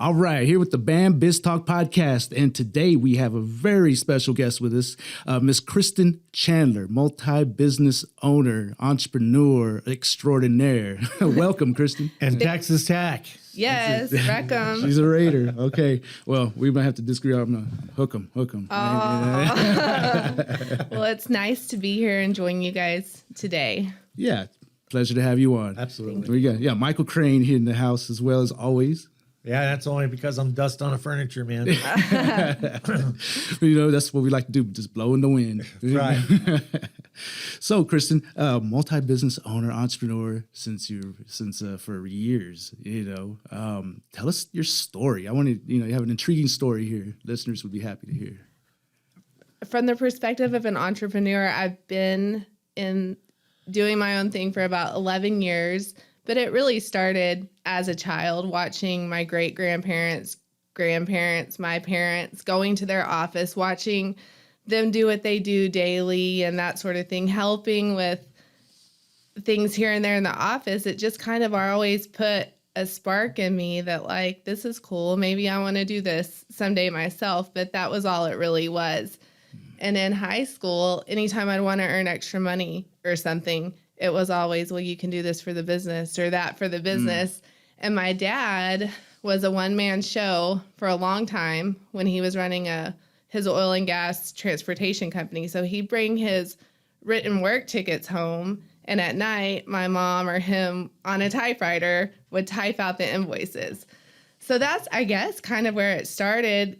All right, here with the BAM Biz Talk podcast, and today we have a very special guest with us, Miss Kristen Chandler, multi-business owner, entrepreneur extraordinaire. Welcome, Kristen. And Texas Tech. Yes, welcome. She's a Raider. Okay, well, we might have to disagree. I'm gonna hook 'em. Well, it's nice to be here and join you guys today. Yeah, pleasure to have you on. Absolutely. We got Michael Crane here in the house as well as always. Yeah, that's only because I'm dust on the furniture, man. That's what we like to do, just blow in the wind. Right. So, Kristen, multi-business owner, entrepreneur since for years. Tell us your story. I want to, you have an intriguing story here. Listeners would be happy to hear. From the perspective of an entrepreneur, I've been doing my own thing for about 11 years. But it really started as a child, watching my great-grandparents, grandparents, my parents, going to their office, watching them do what they do daily and that sort of thing, helping with things here and there in the office. It just kind of always put a spark in me that, like, this is cool. Maybe I want to do this someday myself, but that was all it really was. And in high school, anytime I'd want to earn extra money or something, it was always, well, you can do this for the business or that for the business. And my dad was a one-man show for a long time when he was running his oil and gas transportation company. So he'd bring his written work tickets home, and at night, my mom or him on a typewriter would type out the invoices. So that's, I guess, kind of where it started.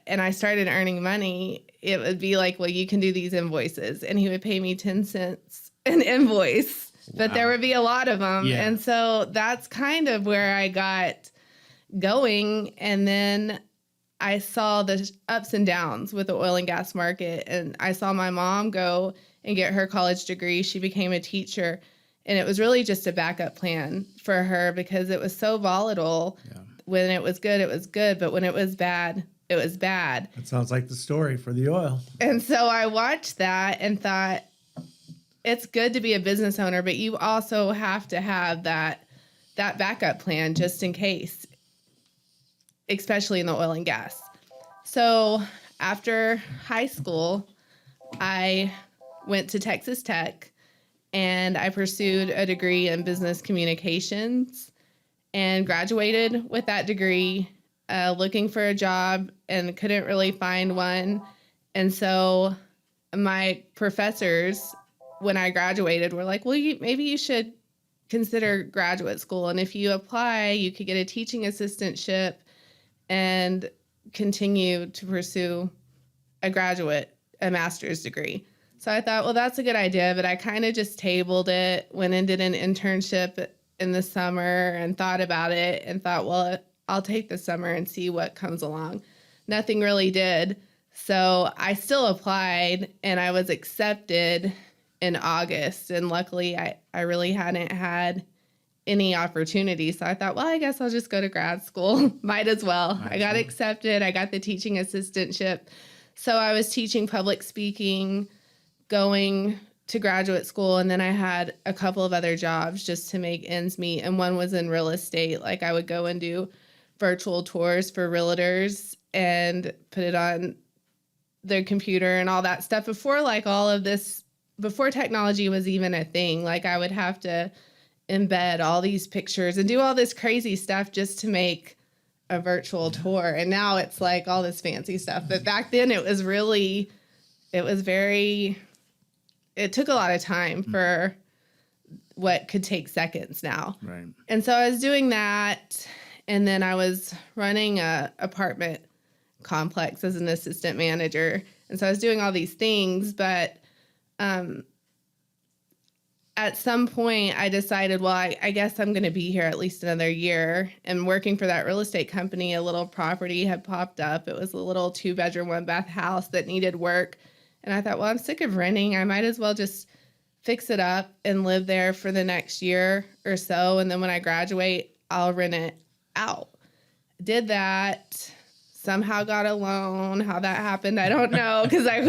And I started earning money. It would be like, well, you can do these invoices. And he would pay me 10 cents an invoice, but there would be a lot of them. Yeah. And so that's kind of where I got going. And then I saw the ups and downs with the oil and gas market. And I saw my mom go and get her college degree. She became a teacher. And it was really just a backup plan for her because it was so volatile. Yeah. When it was good, it was good. But when it was bad, it was bad. That sounds like the story for the oil. And so I watched that and thought, it's good to be a business owner, but you also have to have that backup plan just in case, especially in the oil and gas. So after high school, I went to Texas Tech and I pursued a degree in business communications and graduated with that degree, looking for a job and couldn't really find one. And so my professors, when I graduated, were like, well, maybe you should consider graduate school. And if you apply, you could get a teaching assistantship and continue to pursue a master's degree. So I thought, well, that's a good idea. But I kind of just tabled it, went and did an internship in the summer and thought about it and thought, well, I'll take the summer and see what comes along. Nothing really did. So I still applied and I was accepted in August. And luckily, I really hadn't had any opportunity. So I thought, well, I guess I'll just go to grad school. Might as well. I got accepted. I got the teaching assistantship. So I was teaching public speaking, going to graduate school. And then I had a couple of other jobs just to make ends meet. And one was in real estate. Like I would go and do virtual tours for realtors and put it on their computer and all that stuff before technology was even a thing. Like I would have to embed all these pictures and do all this crazy stuff just to make a virtual tour. And now it's like all this fancy stuff. But back then it took a lot of time for what could take seconds now. Right. And so I was doing that. And then I was running a apartment complex as an assistant manager. And so I was doing all these things, but at some point I decided, well, I guess I'm going to be here at least another year. And working for that real estate company, a little property had popped up. It was a little 2-bedroom, 1-bath house that needed work. And I thought, well, I'm sick of renting. I might as well just fix it up and live there for the next year or so. And then when I graduate, I'll rent it out. Did that. Somehow got a loan. How that happened, I don't know, because I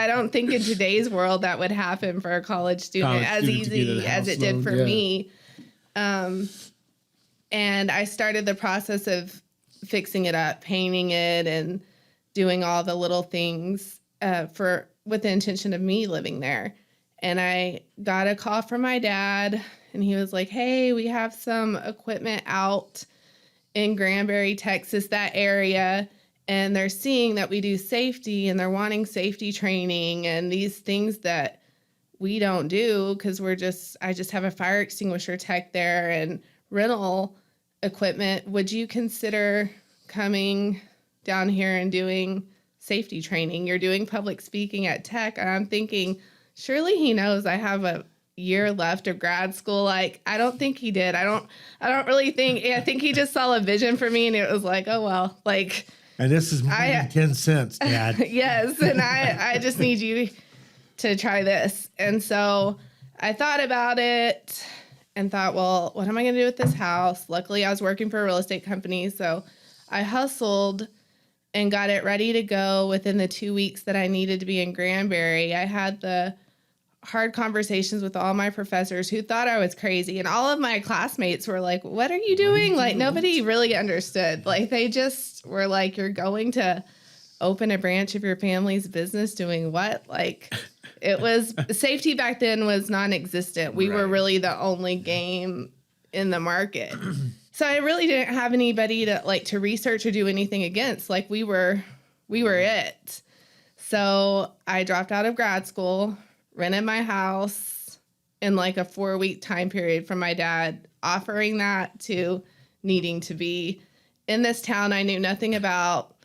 don't think in today's world that would happen for a college student as easy as it did for me. And I started the process of fixing it up, painting it, and doing all the little things with the intention of me living there. And I got a call from my dad, and he was like, hey, we have some equipment out in Granbury, Texas, that area, and they're seeing that we do safety, and they're wanting safety training and these things that we don't do because I just have a fire extinguisher tech there and rental equipment. Would you consider coming down here and doing safety training? You're doing public speaking at Tech. And I'm thinking, surely he knows I have a year left of grad school. Like, I don't think he did. I don't really think, I think he just saw a vision for me, and it was like, oh, well, like. And this is more than 10 cents, Dad. Yes. And I just need you to try this. And so I thought about it and thought, well, what am I going to do with this house? Luckily, I was working for a real estate company, so I hustled and got it ready to go within the 2 weeks that I needed to be in Granbury. I had the hard conversations with all my professors who thought I was crazy. And all of my classmates were like, what are you doing? Like, nobody really understood. Like, they just were like, you're going to open a branch of your family's business doing what? Like, it was, safety back then was non-existent. We were really the only game in the market. So I really didn't have anybody to research or do anything against. Like, we were it. So I dropped out of grad school, rented my house in like a 4-week time period from my dad, offering that to needing to be in this town I knew nothing about,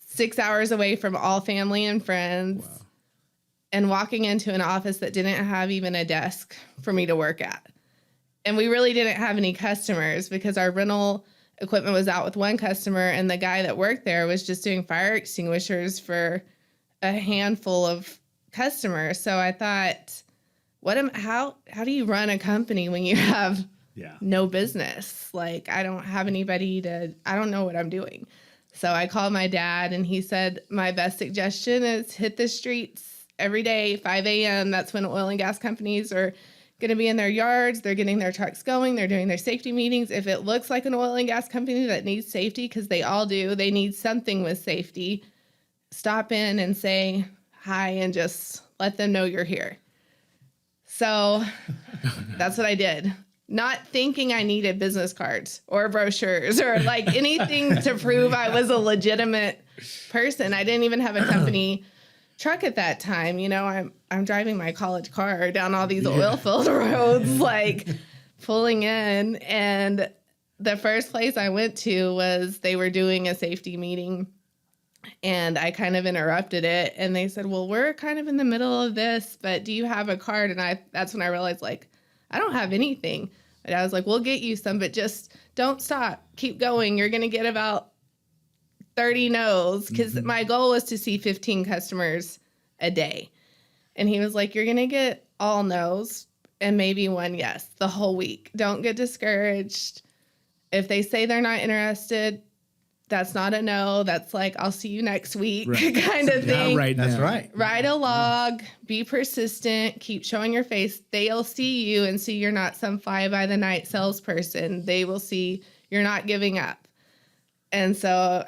6 hours away from all family and friends, and walking into an office that didn't have even a desk for me to work at. And we really didn't have any customers because our rental equipment was out with one customer, and the guy that worked there was just doing fire extinguishers for a handful of customers. So I thought, how do you run a company when you have no business? Like, I don't have anybody I don't know what I'm doing. So I called my dad, and he said, my best suggestion is hit the streets every day, 5 a.m. That's when oil and gas companies are going to be in their yards. They're getting their trucks going. They're doing their safety meetings. If it looks like an oil and gas company that needs safety, because they all do, they need something with safety, stop in and say hi and just let them know you're here. So that's what I did. Not thinking I needed business cards or brochures or like anything to prove I was a legitimate person. I didn't even have a company truck at that time. You know, I'm driving my college car down all these oil-filled roads, like pulling in. And the first place I went to was they were doing a safety meeting, and I kind of interrupted it. And they said, well, we're kind of in the middle of this, but do you have a card? And that's when I realized, like, I don't have anything. But I was like, we'll get you some, but just don't stop. Keep going. You're going to get about 30 no's, because my goal was to see 15 customers a day. And he was like, you're going to get all no's and maybe one yes the whole week. Don't get discouraged. If they say they're not interested, that's not a no. That's like, I'll see you next week kind of thing. That's right. Write a log, be persistent, keep showing your face. They'll see you and see you're not some fly-by-the-night salesperson. They will see you're not giving up. And so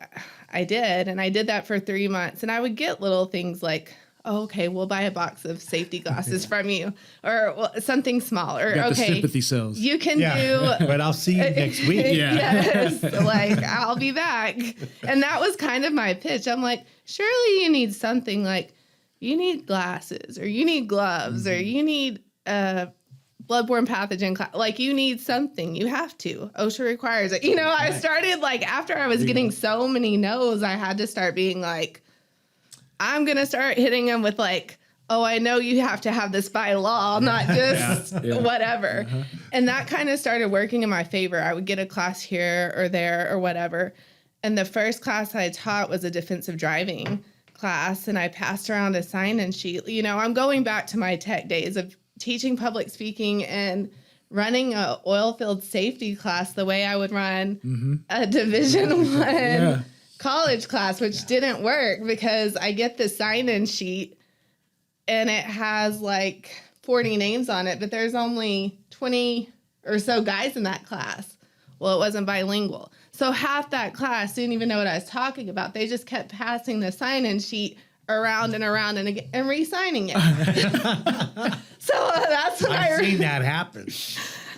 I did, and I did that for 3 months. And I would get little things like, oh, okay, we'll buy a box of safety glasses from you, or something small, or got okay, the sympathy cells. you can do. But I'll see you next week. Yes, like I'll be back. And that was kind of my pitch. I'm like, surely you need something, like you need glasses, or you need gloves, or you need bloodborne pathogen, like you need something. You have to. OSHA requires it. You know, I started like after I was getting so many no's, I had to start being like, I'm going to start hitting them with like, oh, I know you have to have this by law, not just whatever. And that kind of started working in my favor. I would get a class here or there or whatever. And the first class I taught was a defensive driving class, and I passed around a sign-in sheet. You know, I'm going back to my tech days of teaching public speaking and running a oil field safety class the way I would run a Division I college class, which didn't work because I get the sign-in sheet and it has like 40 names on it, but there's only 20 or so guys in that class. Well, it wasn't bilingual. So half that class didn't even know what I was talking about. They just kept passing the sign-in sheet around and around and again and re-signing it. So that's when I've seen that happen.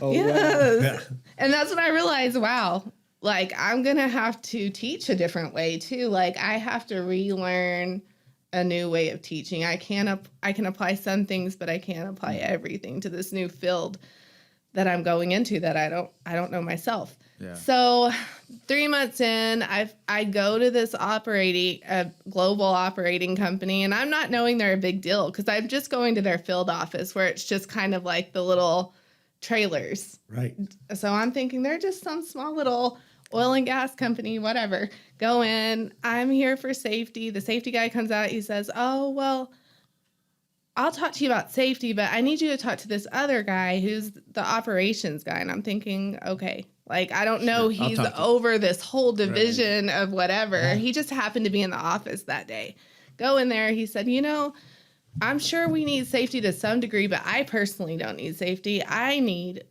Oh, yes. wow. And that's when I realized, wow, like I'm going to have to teach a different way too. Like I have to relearn a new way of teaching. I can apply some things, but I can't apply everything to this new field that I'm going into that I don't know myself. Yeah. So 3 months in, I go to this global operating company, and I'm not knowing they're a big deal because I'm just going to their field office where it's just kind of like the little trailers. Right. So I'm thinking they're just some small little oil and gas company, whatever. Go in. I'm here for safety. The safety guy comes out. He says, oh, well, I'll talk to you about safety, but I need you to talk to this other guy who's the operations guy. And I'm thinking, okay, like, I don't know. Sure, He's over this whole division of whatever. Yeah. He just happened to be in the office that day. Go in there. He said, I'm sure we need safety to some degree, but I personally don't need safety. I need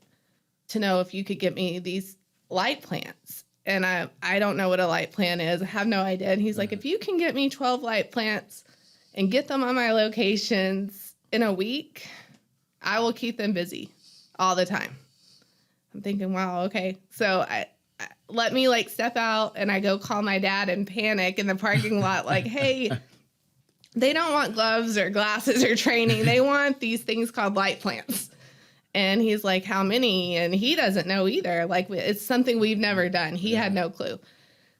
to know if you could get me these light plants. And I don't know what a light plant is. I have no idea. And he's like, if you can get me 12 light plants and get them on my locations in a week, I will keep them busy all the time. I'm thinking, wow, okay. So I let me like step out, and I go call my dad and panic in the parking lot like, hey, they don't want gloves or glasses or training. They want these things called light plants. And he's like, how many? And he doesn't know either. Like, it's something we've never done. He had no clue.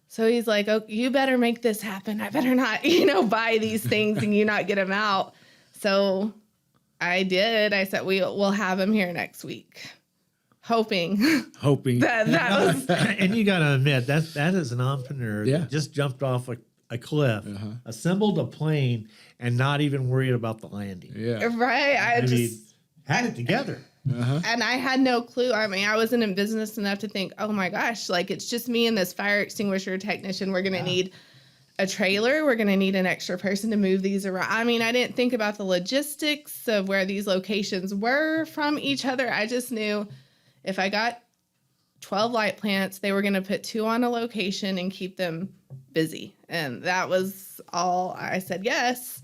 So he's like, oh, you better make this happen. I better not, buy these things and you not get them out. So I did. I said, we'll have them here next week. Hoping that was. And you got to admit, that is an entrepreneur Yeah. that just jumped off a cliff, assembled a plane, and not even worried about the landing. Yeah. Right. I mean, had it together. And I had no clue. I mean, I wasn't in business enough to think, oh my gosh, like it's just me and this fire extinguisher technician. We're going to need a trailer. We're going to need an extra person to move these around. I mean, I didn't think about the logistics of where these locations were from each other. I just knew if I got 12 light plants, they were going to put 2 on a location and keep them busy. And that was all. I said yes.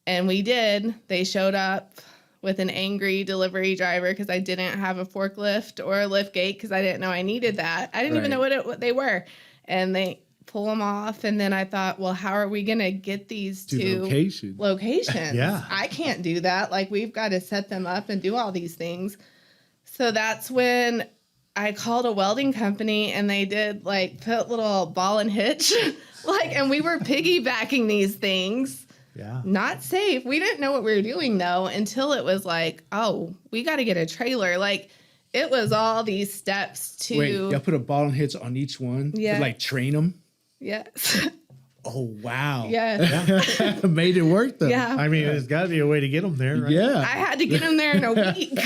And we did. They showed up with an angry delivery driver because I didn't have a forklift or a lift gate because I didn't know I needed that. I didn't even know what they were. And they pull them off. And then I thought, well, how are we going to get these to locations? Yeah. I can't do that. Like, we've got to set them up and do all these things. So that's when I called a welding company, and they did like put little ball and hitch, and we were piggybacking these things. Yeah. Not safe. We didn't know what we were doing though until it was like, oh, we got to get a trailer. Like, it was all these steps to. Wait, y'all put a ball and hits on each one to train them? Yes. Oh, wow. Yeah. Made it work though. Yeah. I mean, there's got to be a way to get them there, right? Yeah. I had to get them there in a week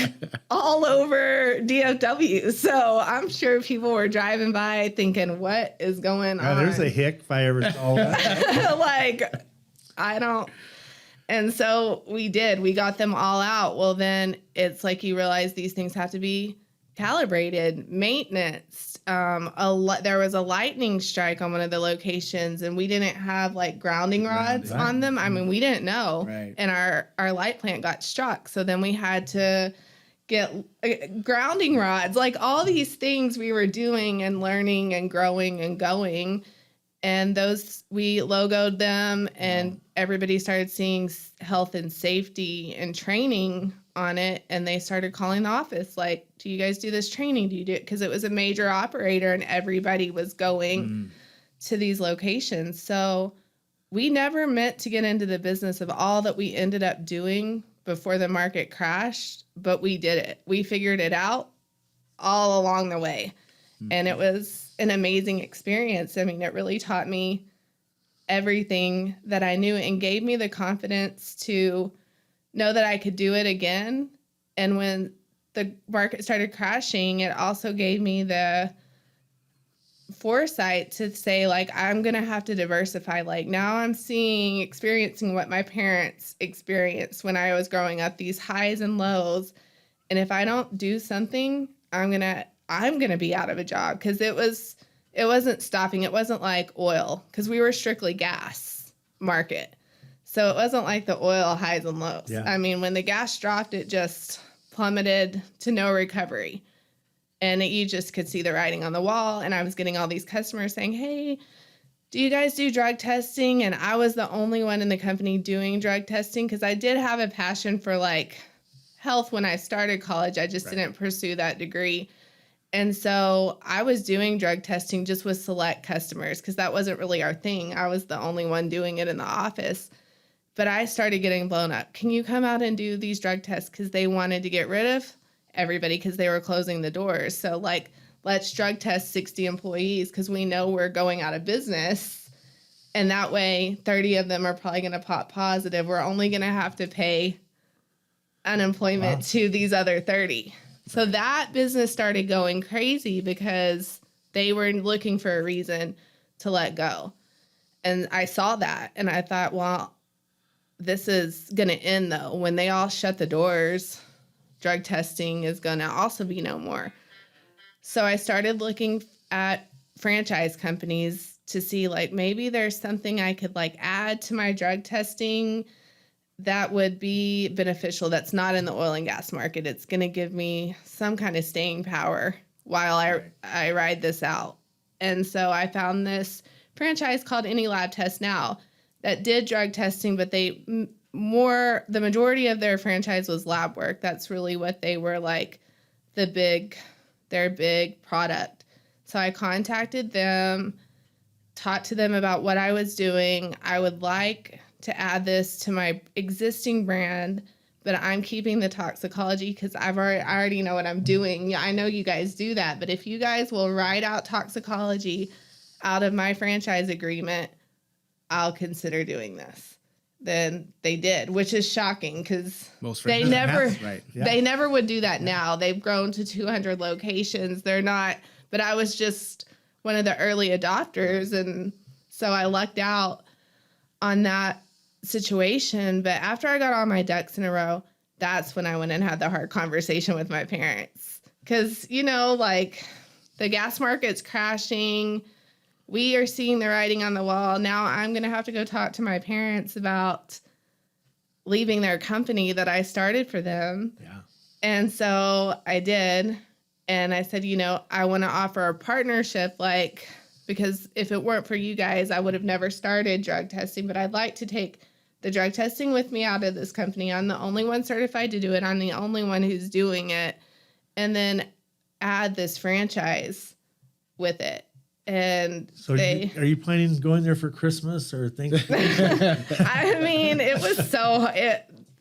all over DFW. So I'm sure people were driving by thinking, what is going on? There's a hick if I ever saw that. Like, I don't. And so we did. We got them all out. Well, then it's like you realize these things have to be calibrated, maintenance. There was a lightning strike on one of the locations, and we didn't have like grounding rods on them. I mean, we didn't know. Right. And our light plant got struck. So then we had to get grounding rods, like all these things we were doing and learning and growing and going. And those, we logoed them, and everybody started seeing health and safety and training on it. And they started calling the office, like, do you guys do this training? Do you do it? Because it was a major operator and everybody was going to these locations. So we never meant to get into the business of all that we ended up doing before the market crashed, but we did it. We figured it out all along the way. And it was an amazing experience. I mean, it really taught me everything that I knew and gave me the confidence to know that I could do it again. And when the market started crashing, it also gave me the foresight to say, like, I'm going to have to diversify. Like, now I'm experiencing what my parents experienced when I was growing up, these highs and lows. And if I don't do something, I'm going to be out of a job, because it it wasn't stopping. It wasn't like oil because we were strictly gas market. So it wasn't like the oil highs and lows. Yeah. I mean, when the gas dropped, it just plummeted to no recovery. And you just could see the writing on the wall. And I was getting all these customers saying, hey, do you guys do drug testing? And I was the only one in the company doing drug testing because I did have a passion for like health when I started college. I just didn't pursue that degree. And so I was doing drug testing just with select customers because that wasn't really our thing. I was the only one doing it in the office. But I started getting blown up. Can you come out and do these drug tests? Because they wanted to get rid of everybody because they were closing the doors. So like, let's drug test 60 employees because we know we're going out of business. And that way 30 of them are probably going to pop positive. We're only going to have to pay unemployment to these other 30. So that business started going crazy because they were looking for a reason to let go. And I saw that and I thought, well, this is going to end though. When they all shut the doors, drug testing is going to also be no more. So I started looking at franchise companies to see like maybe there's something I could like add to my drug testing that would be beneficial that's not in the oil and gas market. It's going to give me some kind of staying power while I ride this out. And so I found this franchise called Any Lab Test Now that did drug testing, but the majority of their franchise was lab work. That's really what they were like their big product. So I contacted them, talked to them about what I was doing. I would like to add this to my existing brand, but I'm keeping the toxicology because I already know what I'm doing. Yeah, I know you guys do that, but if you guys will write out toxicology out of my franchise agreement, I'll consider doing this. Then they did, which is shocking because they never would do that now. They've grown to 200 locations. They're not, but I was just one of the early adopters. And so I lucked out on that situation. But after I got all my ducks in a row, that's when I went and had the hard conversation with my parents. Because, you know, like the gas market's crashing. We are seeing the writing on the wall. Now I'm going to have to go talk to my parents about leaving their company that I started for them. Yeah. And so I did. And I said, you know, I want to offer a partnership, like, because if it weren't for you guys, I would have never started drug testing. But I'd like to take the drug testing with me out of this company. I'm the only one certified to do it. I'm the only one who's doing it. And then add this franchise with it. And so are you planning on going there for Christmas or Thanksgiving? I mean,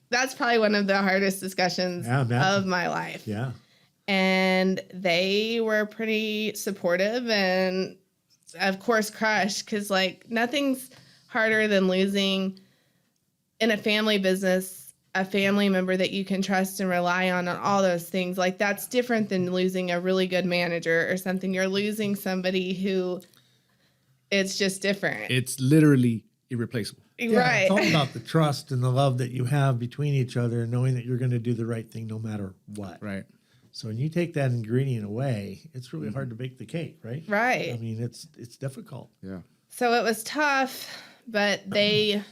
that's probably one of the hardest discussions of my life. Yeah. And they were pretty supportive and of course crushed because like nothing's harder than losing in a family business a family member that you can trust and rely on all those things. Like that's different than losing a really good manager or something. You're losing somebody who it's just different. It's literally irreplaceable. Yeah, right. It's all about the trust and the love that you have between each other and knowing that you're going to do the right thing no matter what. Right. So when you take that ingredient away, it's really hard to bake the cake, right? Right. I mean, it's difficult. Yeah. So it was tough, but they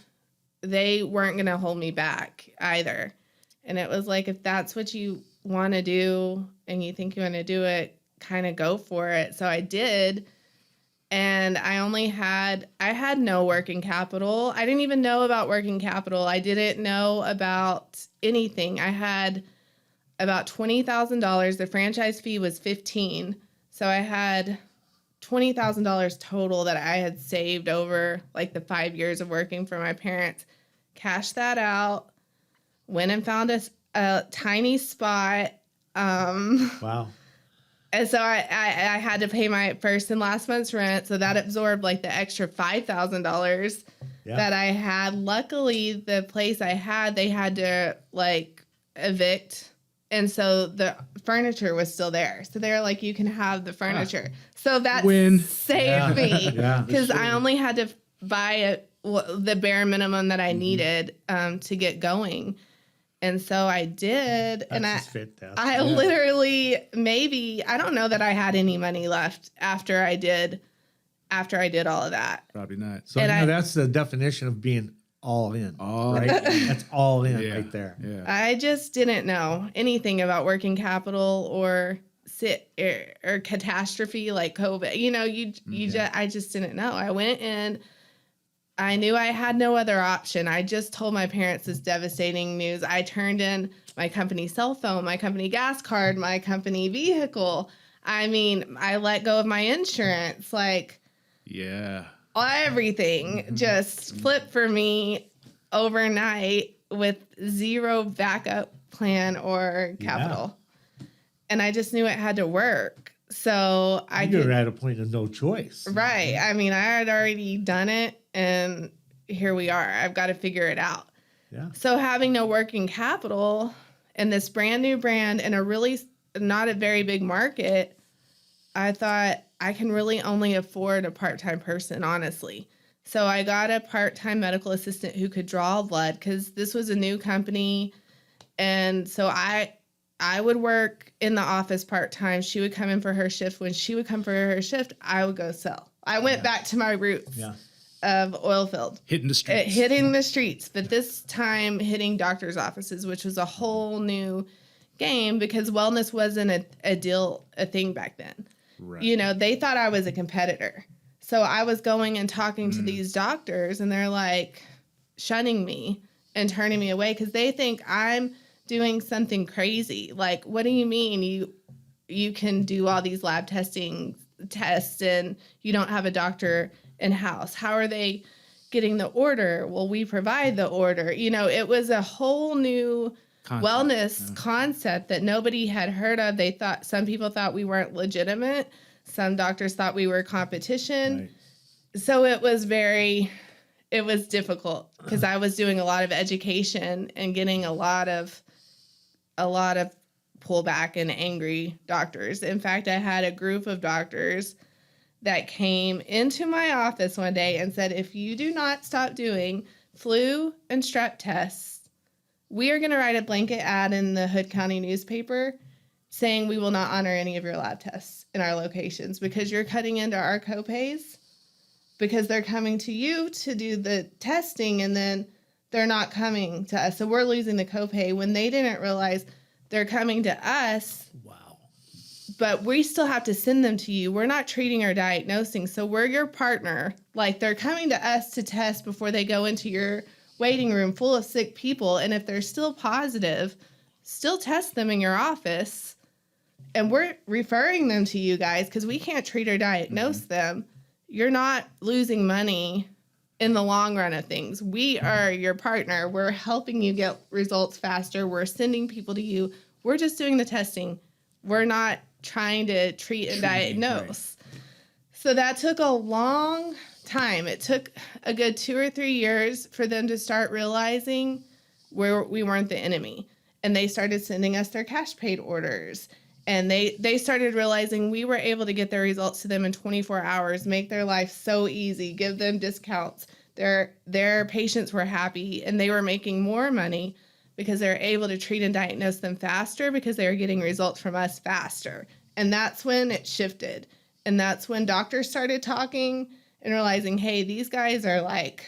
weren't going to hold me back either. And it was like, if that's what you want to do and you think you want to do it, kind of go for it. So I did. And I had no working capital. I didn't even know about working capital. I didn't know about anything. I had about $20,000. The franchise fee was $15,000. So I had $20,000 total that I had saved over like the 5 years of working for my parents. Cashed that out, went and found a tiny spot. Wow. And so I had to pay my first and last month's rent. So that absorbed like the extra $5,000 that I had. Luckily, the place I had, they had to like evict. And so the furniture was still there. So they were like, you can have the furniture. So that saved me because I only had to buy the bare minimum that I needed to get going. And so I did. That's fantastic. I literally I don't know that I had any money left after I did after I did all of that. Probably not. So And that's the definition of being all in. All right? That's all in Yeah. right there. Yeah. I just didn't know anything about working capital or catastrophe like COVID. You know, I just didn't know. I went in. I knew I had no other option. I just told my parents this devastating news. I turned in my company cell phone, my company gas card, my company vehicle. I mean, I let go of my insurance, like Yeah. everything just flipped for me overnight with zero backup plan or capital. And I just knew it had to work. So You're at a point of no choice. Right. I mean, I had already done it and here we are. I've got to figure it out. Yeah. So having no working capital and this brand new brand and a really not a very big market, I thought I can really only afford a part-time person, honestly. So I got a part-time medical assistant who could draw blood because this was a new company. And so I would work in the office part-time. She would come in for her shift. When she would come for her shift, I would go sell. I went back to my roots of oil field. Hitting the streets. Hitting the streets. But this time hitting doctors' offices, which was a whole new game because wellness wasn't a thing back then. Right. You know, they thought I was a competitor. So I was going and talking to these doctors and they're like shunning me and turning me away because they think I'm doing something crazy. Like, what do you mean you can do all these lab tests and you don't have a doctor in-house? How are they getting the order? Well, we provide the order. You know, it was a whole new wellness concept that nobody had heard of. Some people thought we weren't legitimate. Some doctors thought we were competition. Right. So it was difficult because I was doing a lot of education and getting a lot of pullback and angry doctors. In fact, I had a group of doctors that came into my office one day and said, if you do not stop doing flu and strep tests, we are going to write a blanket ad in the Hood County newspaper saying we will not honor any of your lab tests in our locations because you're cutting into our copays because they're coming to you to do the testing and then they're not coming to us. So we're losing the copay when they didn't realize they're coming to us. Wow. But we still have to send them to you. We're not treating or diagnosing. So we're your partner. Like they're coming to us to test before they go into your waiting room full of sick people. And if they're still positive, still test them in your office. And we're referring them to you guys because we can't treat or diagnose them. You're not losing money in the long run of things. We are your partner. We're helping you get results faster. We're sending people to you. We're just doing the testing. We're not trying to treat and diagnose. Right. So that took a long time. It took a good 2 or 3 years for them to start realizing we weren't the enemy. And they started sending us their cash paid orders. And they started realizing we were able to get their results to them in 24 hours, make their life so easy, give them discounts. Their patients were happy and they were making more money because they were able to treat and diagnose them faster because they were getting results from us faster. And that's when it shifted. And that's when doctors started talking and realizing, hey, these guys are like,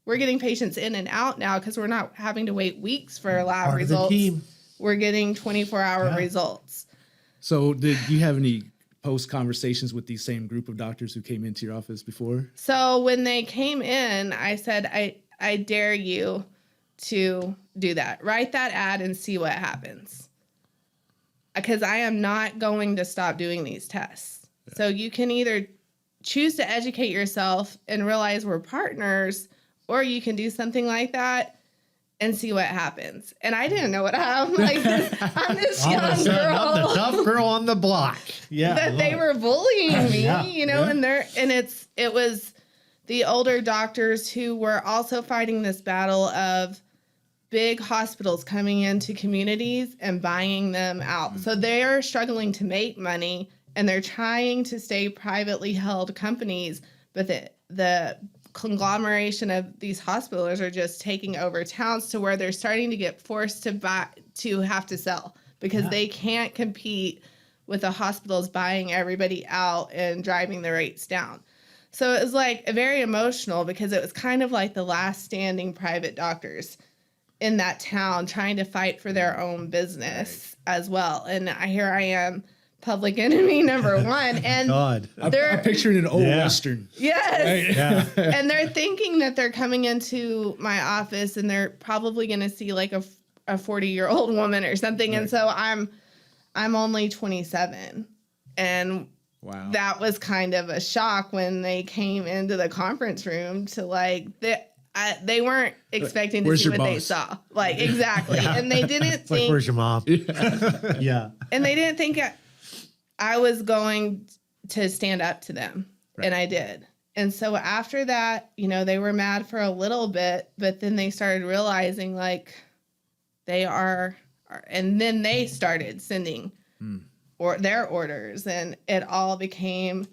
we're getting patients in and out now because we're not having to wait weeks for lab Part results. Of the team. We're getting 24-hour results. So did you have any post conversations with these same group of doctors who came into your office before? So when they came in, I said, I dare you to do that. Write that ad and see what happens. Because I am not going to stop doing these tests. Yeah. So you can either choose to educate yourself and realize we're partners, or you can do something like that and see what happens. And I didn't know what happened. Like I'm this young girl. I'm the tough girl on the block. Yeah. That they were bullying me, and it was the older doctors who were also fighting this battle of big hospitals coming into communities and buying them out. Mm-hmm. So they are struggling to make money and they're trying to stay privately held companies, but the conglomeration of these hospitals are just taking over towns to where they're starting to get forced to have to sell because they can't compete with the hospitals buying everybody out and driving the rates down. So it was like very emotional because it was kind of like the last standing private doctors in that town trying to fight for their own business as well. And here I am, public enemy number one. And God. I'm picturing an old Yeah. Western. yes. Right? Yeah. And they're thinking that they're coming into my office and they're probably going to see like a 40-year-old woman or something. Right. And so I'm only 27. And Wow. that was kind of a shock when they came into the conference room to like, they weren't expecting to Where's see your what they boss? saw. Like, exactly. Yeah. And they didn't It's like, think, where's your mom? Yeah. and they didn't think I was going to stand up to them. Right. And I did. And so after that, you know, they were mad for a little bit, but then they started realizing like they are, and then they started sending or their orders, and it all became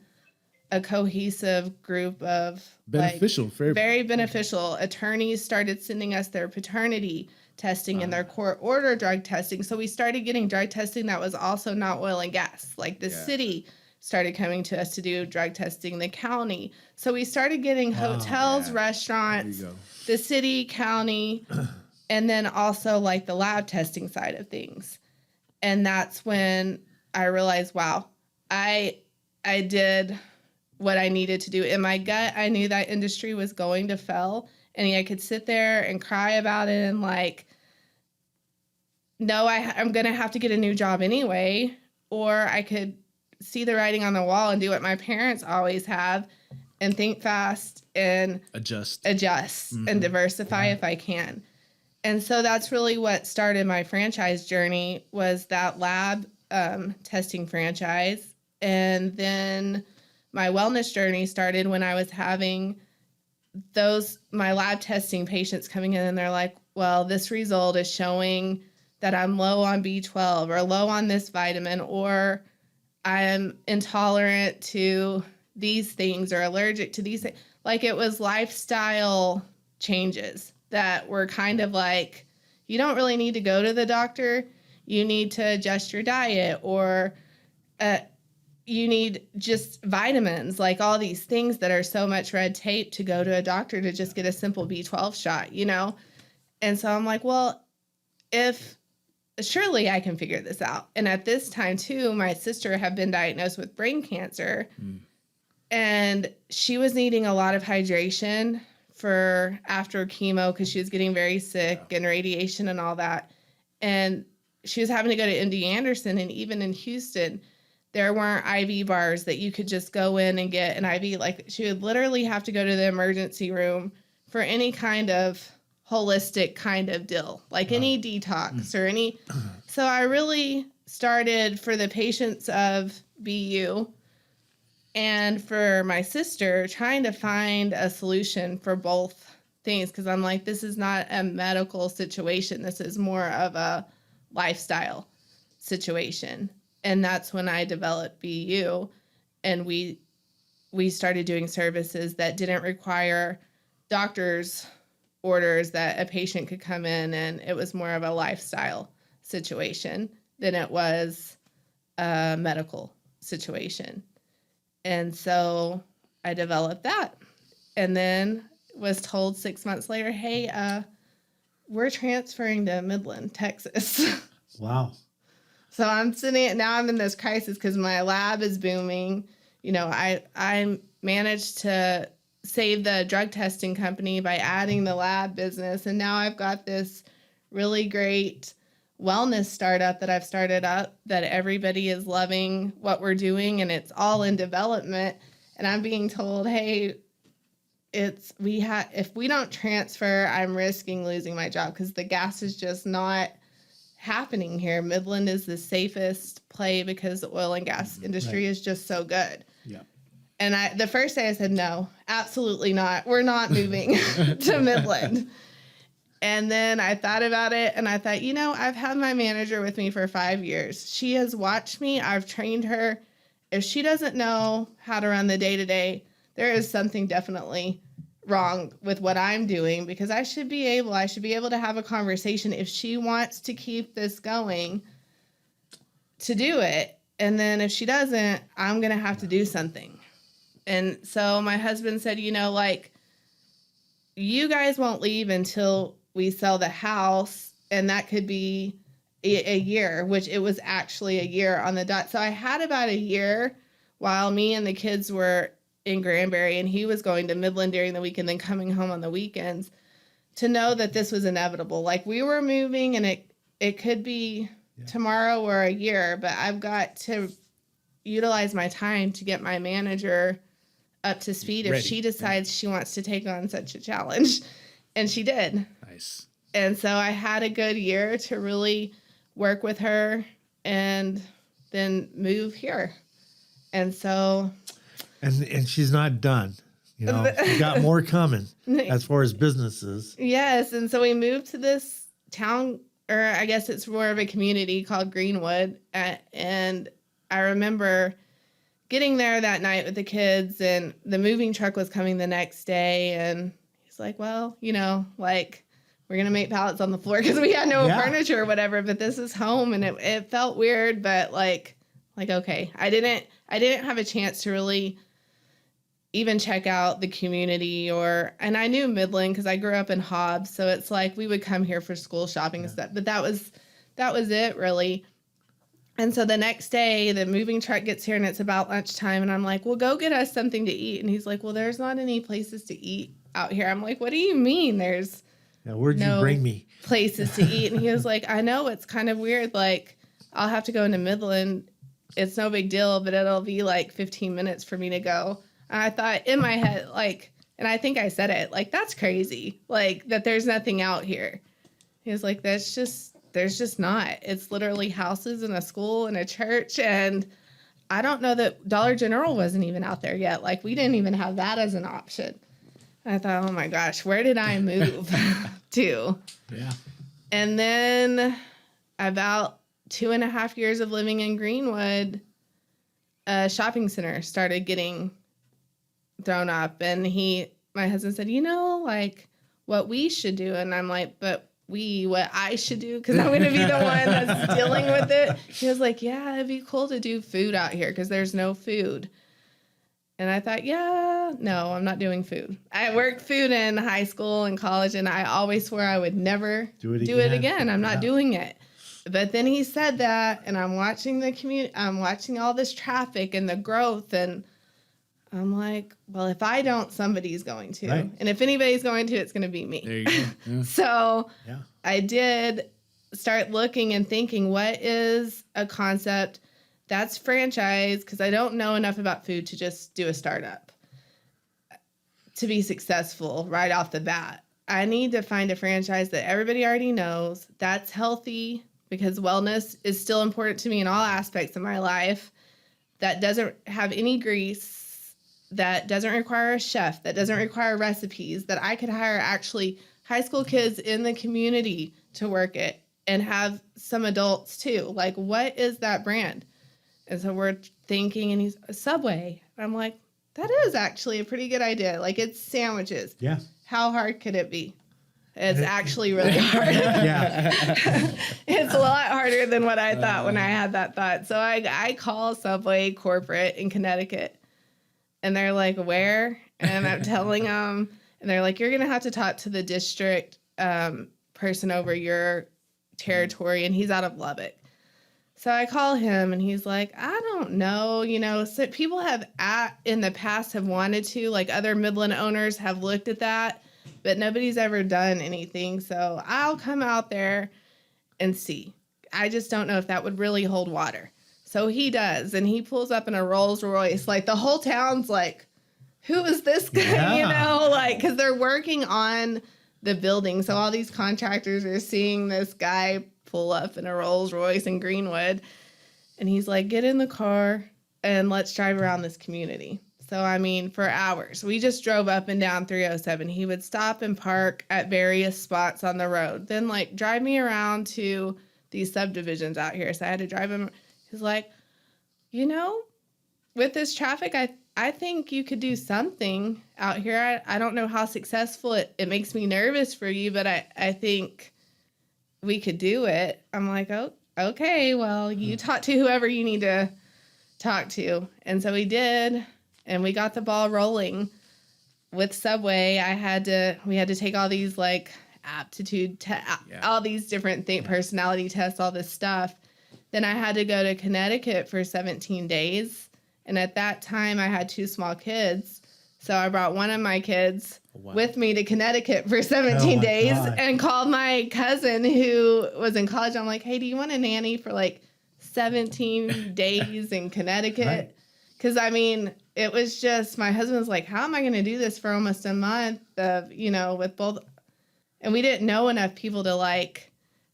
a cohesive group of Beneficial for everybody. very beneficial. Attorneys started sending us their paternity testing and their court order drug testing. So we started getting drug testing that was also not oil and gas. Like the city started coming to us to do drug testing, the county. So we started getting hotels, restaurants, There you go. the city, county, and then also like the lab testing side of things. And that's when I realized, wow, I did what I needed to do. In my gut, I knew that industry was going to fail. And I could sit there and cry about it and like, no, I'm going to have to get a new job anyway. Or I could see the writing on the wall and do what my parents always have and think fast and Adjust. and diversify if I can. And so that's really what started my franchise journey, was that lab testing franchise. And then my wellness journey started when I was having my lab testing patients coming in and they're like, well, this result is showing that I'm low on B12 or low on this vitamin, or I'm intolerant to these things or allergic to these things. Like, it was lifestyle changes that were kind of like, you don't really need to go to the doctor. You need to adjust your diet, or you need just vitamins, like all these things that are so much red tape to go to a doctor to just get a simple B12 shot, you know? And so I'm like, well, surely I can figure this out. And at this time too, my sister had been diagnosed with brain cancer and she was needing a lot of hydration for after chemo because she was getting very sick and radiation and all that. And she was having to go to MD Anderson, and even in Houston, there weren't IV bars that you could just go in and get an IV. Like, she would literally have to go to the emergency room for any kind of holistic kind of deal, like any detox or any. So I really started for the patients of BU and for my sister trying to find a solution for both things. Cause I'm like, this is not a medical situation. This is more of a lifestyle situation. And that's when I developed BU, and we started doing services that didn't require doctors' orders, that a patient could come in, and it was more of a lifestyle situation than it was a medical situation. And so I developed that, and then was told 6 months later, hey, we're transferring to Midland, Texas. Wow. So I'm I'm in this crisis because my lab is booming. You know, I managed to save the drug testing company by adding the lab business. And now I've got this really great wellness startup that I've started up that everybody is loving what we're doing, and it's all in development. And I'm being told, hey, if we don't transfer, I'm risking losing my job because the gas is just not happening here. Midland is the safest play because the oil and gas industry is just so good. Yeah. And the first day I said, no, absolutely not. We're not moving to Midland. And then I thought about it, and I thought, you know, I've had my manager with me for 5 years. She has watched me. I've trained her. If she doesn't know how to run the day-to-day, there is something definitely wrong with what I'm doing, because I should be able to have a conversation if she wants to keep this going, to do it. And then if she doesn't, I'm going to have to do something. And so my husband said, like, you guys won't leave until we sell the house. And that could be a year, which it was actually a year on the dot. So I had about a year while me and the kids were in Granbury, and he was going to Midland during the week and then coming home on the weekends, to know that this was inevitable. Like, we were moving, and it could be tomorrow or a year, but I've got to utilize my time to get my manager up to speed if she decides she wants to take on such a challenge. And she did. Nice. And so I had a good year to really work with her and then move here. And so. And she's not done. You know, she's got more coming as far as businesses. Yes. And so we moved to this town, or I guess it's more of a community called Greenwood. And I remember getting there that night with the kids, and the moving truck was coming the next day. And he's like, well, like, we're going to make pallets on the floor because we had no furniture or whatever, but this is home. And it felt weird, but like, okay, I didn't have a chance to really even check out the community, and I knew Midland because I grew up in Hobbs. So it's like, we would come here for school shopping and stuff, but that was it really. And so the next day the moving truck gets here and it's about lunchtime, and I'm like, well, go get us something to eat. And he's like, well, there's not any places to eat out here. I'm like, what do you mean there's where'd you bring me places to eat? And he was like, I know, it's kind of weird. Like, I'll have to go into Midland. It's no big deal, but it'll be like 15 minutes for me to go. And I thought in my head, like, and I think I said it, like, that's crazy. Like, that there's nothing out here. He was like, there's just not. It's literally houses and a school and a church. And I don't know that Dollar General wasn't even out there yet. Like, we didn't even have that as an option. I thought, oh my gosh, where did I move to? Yeah. And then about 2.5 years of living in Greenwood, a shopping center started getting thrown up. And my husband said, like, what we should do. And I'm like, but what I should do, because I'm going to be the one that's dealing with it. He was like, yeah, it'd be cool to do food out here because there's no food. And I thought, no, I'm not doing food. I worked food in high school and college, and I always swore I would never do it again. I'm not doing it. But then he said that, and I'm watching the community. I'm watching all this traffic and the growth, and I'm like, well, if I don't, somebody's going to. Right. And if anybody's going to, it's going to be me. There you go. Yeah. So I did start looking and thinking, what is a concept that's franchise? Because I don't know enough about food to just do a startup to be successful right off the bat. I need to find a franchise that everybody already knows, that's healthy, because wellness is still important to me in all aspects of my life, that doesn't have any grease, that doesn't require a chef, that doesn't require recipes, that I could hire actually high school kids in the community to work it and have some adults too. Like, what is that brand? And so we're thinking, and he's Subway. I'm like, that is actually a pretty good idea. Like, it's sandwiches. Yeah. How hard could it be? It's actually really hard. Yeah. It's a lot harder than what I thought when I had that thought. So I call Subway corporate in Connecticut. And they're like, where? And I'm telling them, and they're like, you're going to have to talk to the district person over your territory. And he's out of Lubbock. So I call him, and he's like, I don't know. So people have in the past have wanted to, like, other Midland owners have looked at that, but nobody's ever done anything. So I'll come out there and see. I just don't know if that would really hold water. So he does, and he pulls up in a Rolls Royce. Like, the whole town's like, who is this guy? Yeah. Like, because they're working on the building. So all these contractors are seeing this guy pull up in a Rolls Royce in Greenwood. And he's like, get in the car and let's drive around this community. So, I mean, for hours, we just drove up and down 307. He would stop and park at various spots on the road, then, like, drive me around to these subdivisions out here. So I had to drive him. He's like, with this traffic, I think you could do something out here. I don't know how successful it makes me nervous for you, but I think we could do it. I'm like, oh, okay, well, you talk to whoever you need to talk to. And so we did. and we got the ball rolling with Subway. We had to take all these like aptitude all these different personality tests, all this stuff. Then I had to go to Connecticut for 17 days. And at that time I had 2 small kids. So I brought one of my kids with me to Connecticut for 17 days and called my cousin who was in college. I'm like, hey, do you want a nanny for like 17 days in Connecticut? Because, I mean, it was just, my husband was like, how am I going to do this for almost a month of, with both. And we didn't know enough people to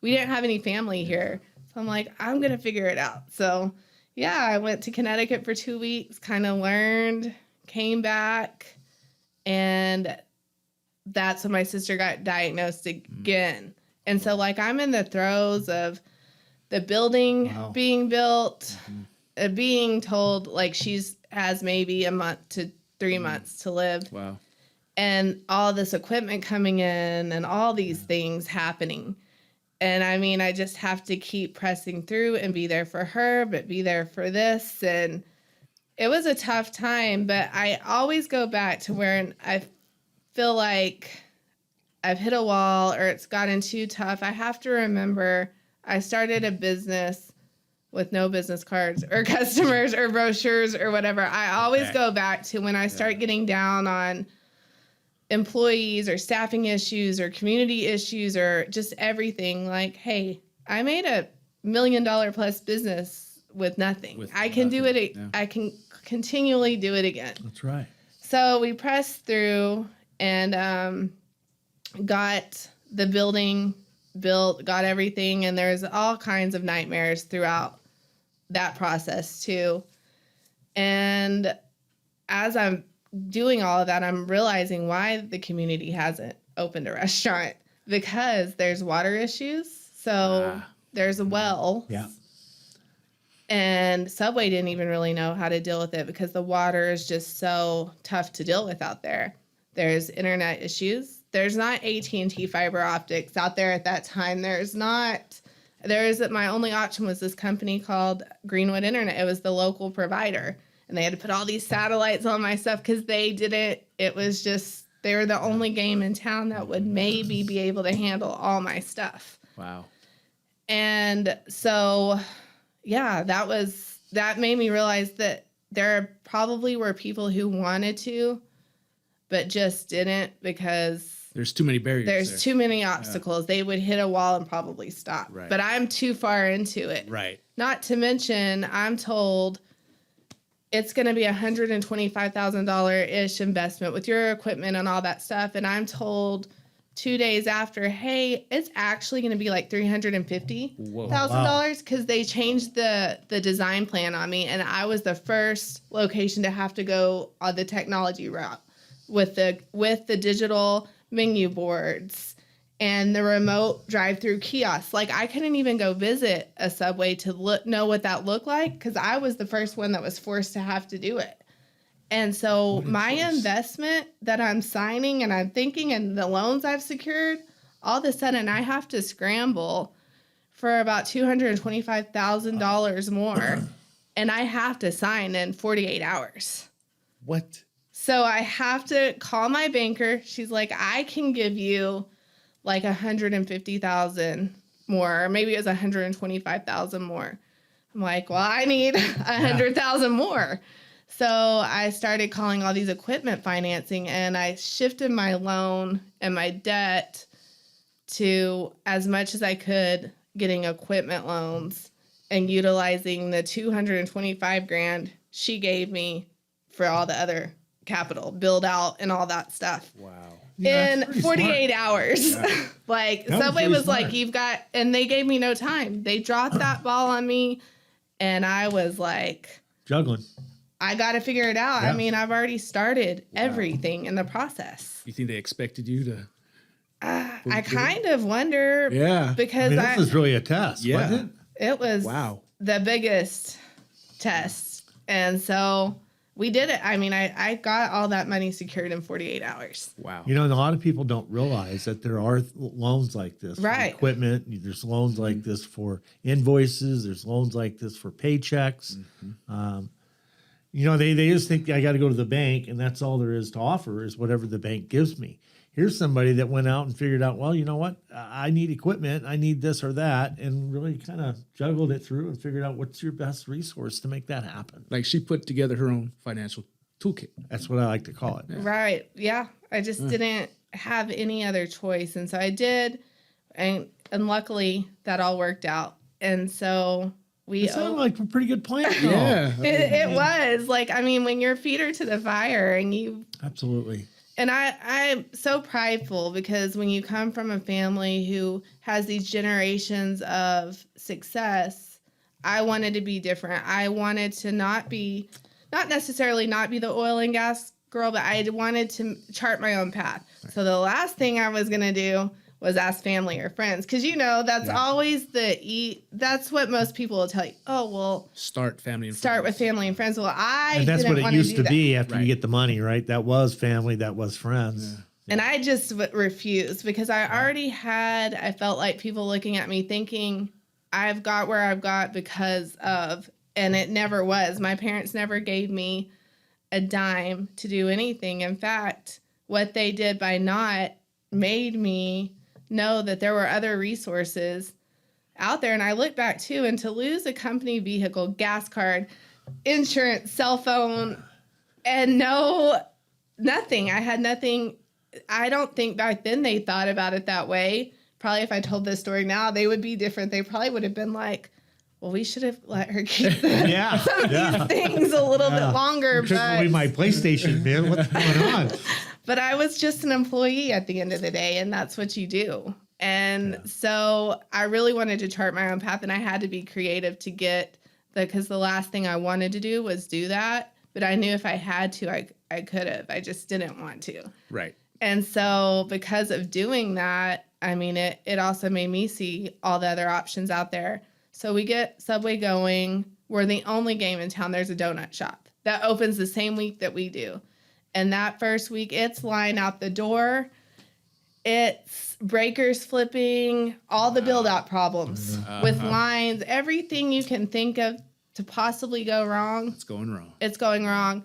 we didn't have any family here. So I'm like, I'm going to figure it out. So, yeah, I went to Connecticut for 2 weeks, kind of learned, came back, and that's when my sister got diagnosed again. And so I'm in the throes of the building being built, being told she's has maybe a month to 3 months to live. Wow. And all this equipment coming in and all these things happening. And I mean, I just have to keep pressing through and be there for her, but be there for this. And it was a tough time, but I always go back to where I feel like I've hit a wall or it's gotten too tough. I have to remember I started a business with no business cards or customers or brochures or whatever. I always go back to when I start getting down on employees or staffing issues or community issues or just everything. Hey, I made $1 million plus business with nothing. I can do it. Yeah. I can continually do it again. That's right. So we pressed through and got the building built, got everything. And there's all kinds of nightmares throughout that process too. And as I'm doing all of that, I'm realizing why the community hasn't opened a restaurant, because there's water issues. So there's a well. Yeah. And Subway didn't even really know how to deal with it because the water is just so tough to deal with out there. There's internet issues. There's not AT&T fiber optics out there at that time. My only option was this company called Greenwood Internet. It was the local provider. And they had to put all these satellites on my stuff because they were the only game in town that would maybe be able to handle all my stuff. Wow. And so, yeah, that made me realize that there probably were people who wanted to, but just didn't because there's too many barriers. There's too many obstacles. Yeah. They would hit a wall and probably stop. Right. But I'm too far into it. Right. Not to mention, I'm told it's going to be $125,000-ish investment with your equipment and all that stuff. And I'm told 2 days after, hey, it's actually going to be $350,000 because they changed the design plan on me. And I was the first location to have to go on the technology route with the digital menu boards and the remote drive-through kiosks. I couldn't even go visit a Subway to know what that looked like because I was the first one that was forced to have to do it. And so my investment that I'm signing and I'm thinking and the loans I've secured, all of a sudden I have to scramble for about $225,000 more. And I have to sign in 48 hours. What? So I have to call my banker. She's like, I can give you $150,000 more, or maybe it was $125,000 more. I'm like, well, I need $100,000 more. So I started calling all these equipment financing, and I shifted my loan and my debt to as much as I could getting equipment loans and utilizing the $225,000 she gave me for all the other capital build out and all that stuff. Wow. In 48 hours. Yeah. Subway was like, you've got, and they gave me no time. They dropped that ball on me and I was like, juggling. I got to figure it out. Yeah. I mean, I've already started everything in the process. You think they expected you to? I kind of wonder. Yeah. Because this was really a test, wasn't it? It was the biggest test. And so we did it. I mean, I got all that money secured in 48 hours. Wow. A lot of people don't realize that there are loans like this for equipment. There's loans like this for invoices. There's loans like this for paychecks. They just think I got to go to the bank and that's all there is to offer is whatever the bank gives me. Here's somebody that went out and figured out, well, you know what? I need equipment. I need this or that, and really kind of juggled it through and figured out what's your best resource to make that happen. Like she put together her own financial toolkit. That's what I like to call it. Right. Yeah. I just didn't have any other choice. And so I did. And luckily that all worked out. And so It sounded like a pretty good plan. Yeah. it was like, I mean, when your feet are to the fire and you. Absolutely. And I'm so prideful because when you come from a family who has these generations of success, I wanted to be different. I wanted to not necessarily not be the oil and gas girl, but I wanted to chart my own path. Right. So the last thing I was going to do was ask family or friends. Because, that's always that's what most people will tell you. Oh, well. Start with family and friends. Well, and that's what it used to be after you get the money, right? That was family, that was friends. Yeah. And I just refused because I already I felt like people looking at me thinking I've got where I've got because of, and it never was. My parents never gave me a dime to do anything. In fact, what they did by not made me know that there were other resources out there. And I look back too, and to lose a company vehicle, gas card, insurance, cell phone, and nothing. I had nothing. I don't think back then they thought about it that way. Probably if I told this story now, they would be different. They probably would have been like, well, we should have let her keep some of these things a little bit longer. Couldn't leave my PlayStation, man. What's going on? But I was just an employee at the end of the day, and that's what you do. And so I really wanted to chart my own path, and I had to be creative to get because the last thing I wanted to do was do that. But I knew if I had to, I could have. I just didn't want to. Right. And so because of doing that, I mean, it also made me see all the other options out there. So we get Subway going. We're the only game in town. There's a donut shop that opens the same week that we do. And that first week, it's line out the door. It's breakers flipping, all the build-out problems with lines, everything you can think of to possibly go wrong. It's going wrong. It's going wrong.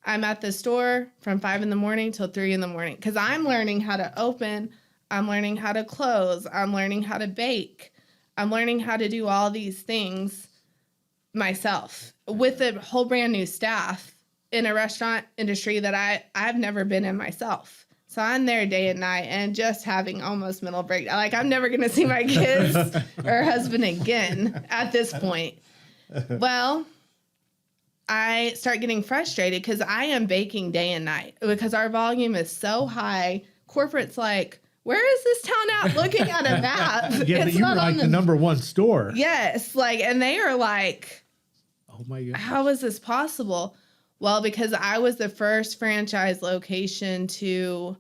I'm at the store from 5 a.m. till 3 a.m. because I'm learning how to open. I'm learning how to close. I'm learning how to bake. I'm learning how to do all these things myself with a whole brand new staff in a restaurant industry that I've never been in myself. So I'm there day and night and just having almost mental breakdown. Like I'm never going to see my kids or husband again at this point. Well, I start getting frustrated because I am baking day and night because our volume is so high. Corporate's like, where is this town at? Looking at a map. Yeah, but you were like the number one store. Yes. Like, and they are like, oh my God, how is this possible? Well, because I was the first franchise location to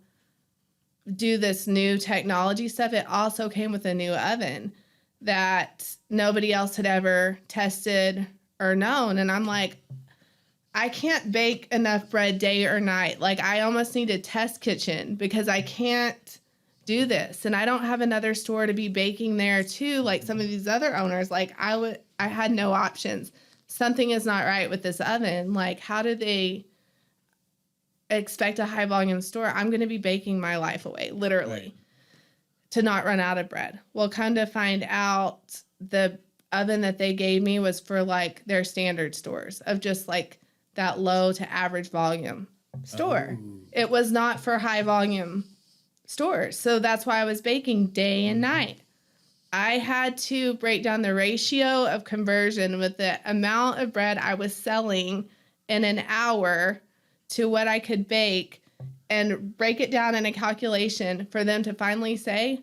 do this new technology stuff. It also came with a new oven that nobody else had ever tested or known. And I'm like, I can't bake enough bread day or night. Like I almost need a test kitchen because I can't do this. And I don't have another store to be baking there too. Like some of these other owners, like I had no options. Something is not right with this oven. Like how do they expect a high volume store? I'm going to be baking my life away, literally, to not run out of bread. Well, come to find out the oven that they gave me was for like their standard stores of just like that low to average volume store. Oh. It was not for high volume stores. So that's why I was baking day and night. I had to break down the ratio of conversion with the amount of bread I was selling in an hour to what I could bake and break it down in a calculation for them to finally say,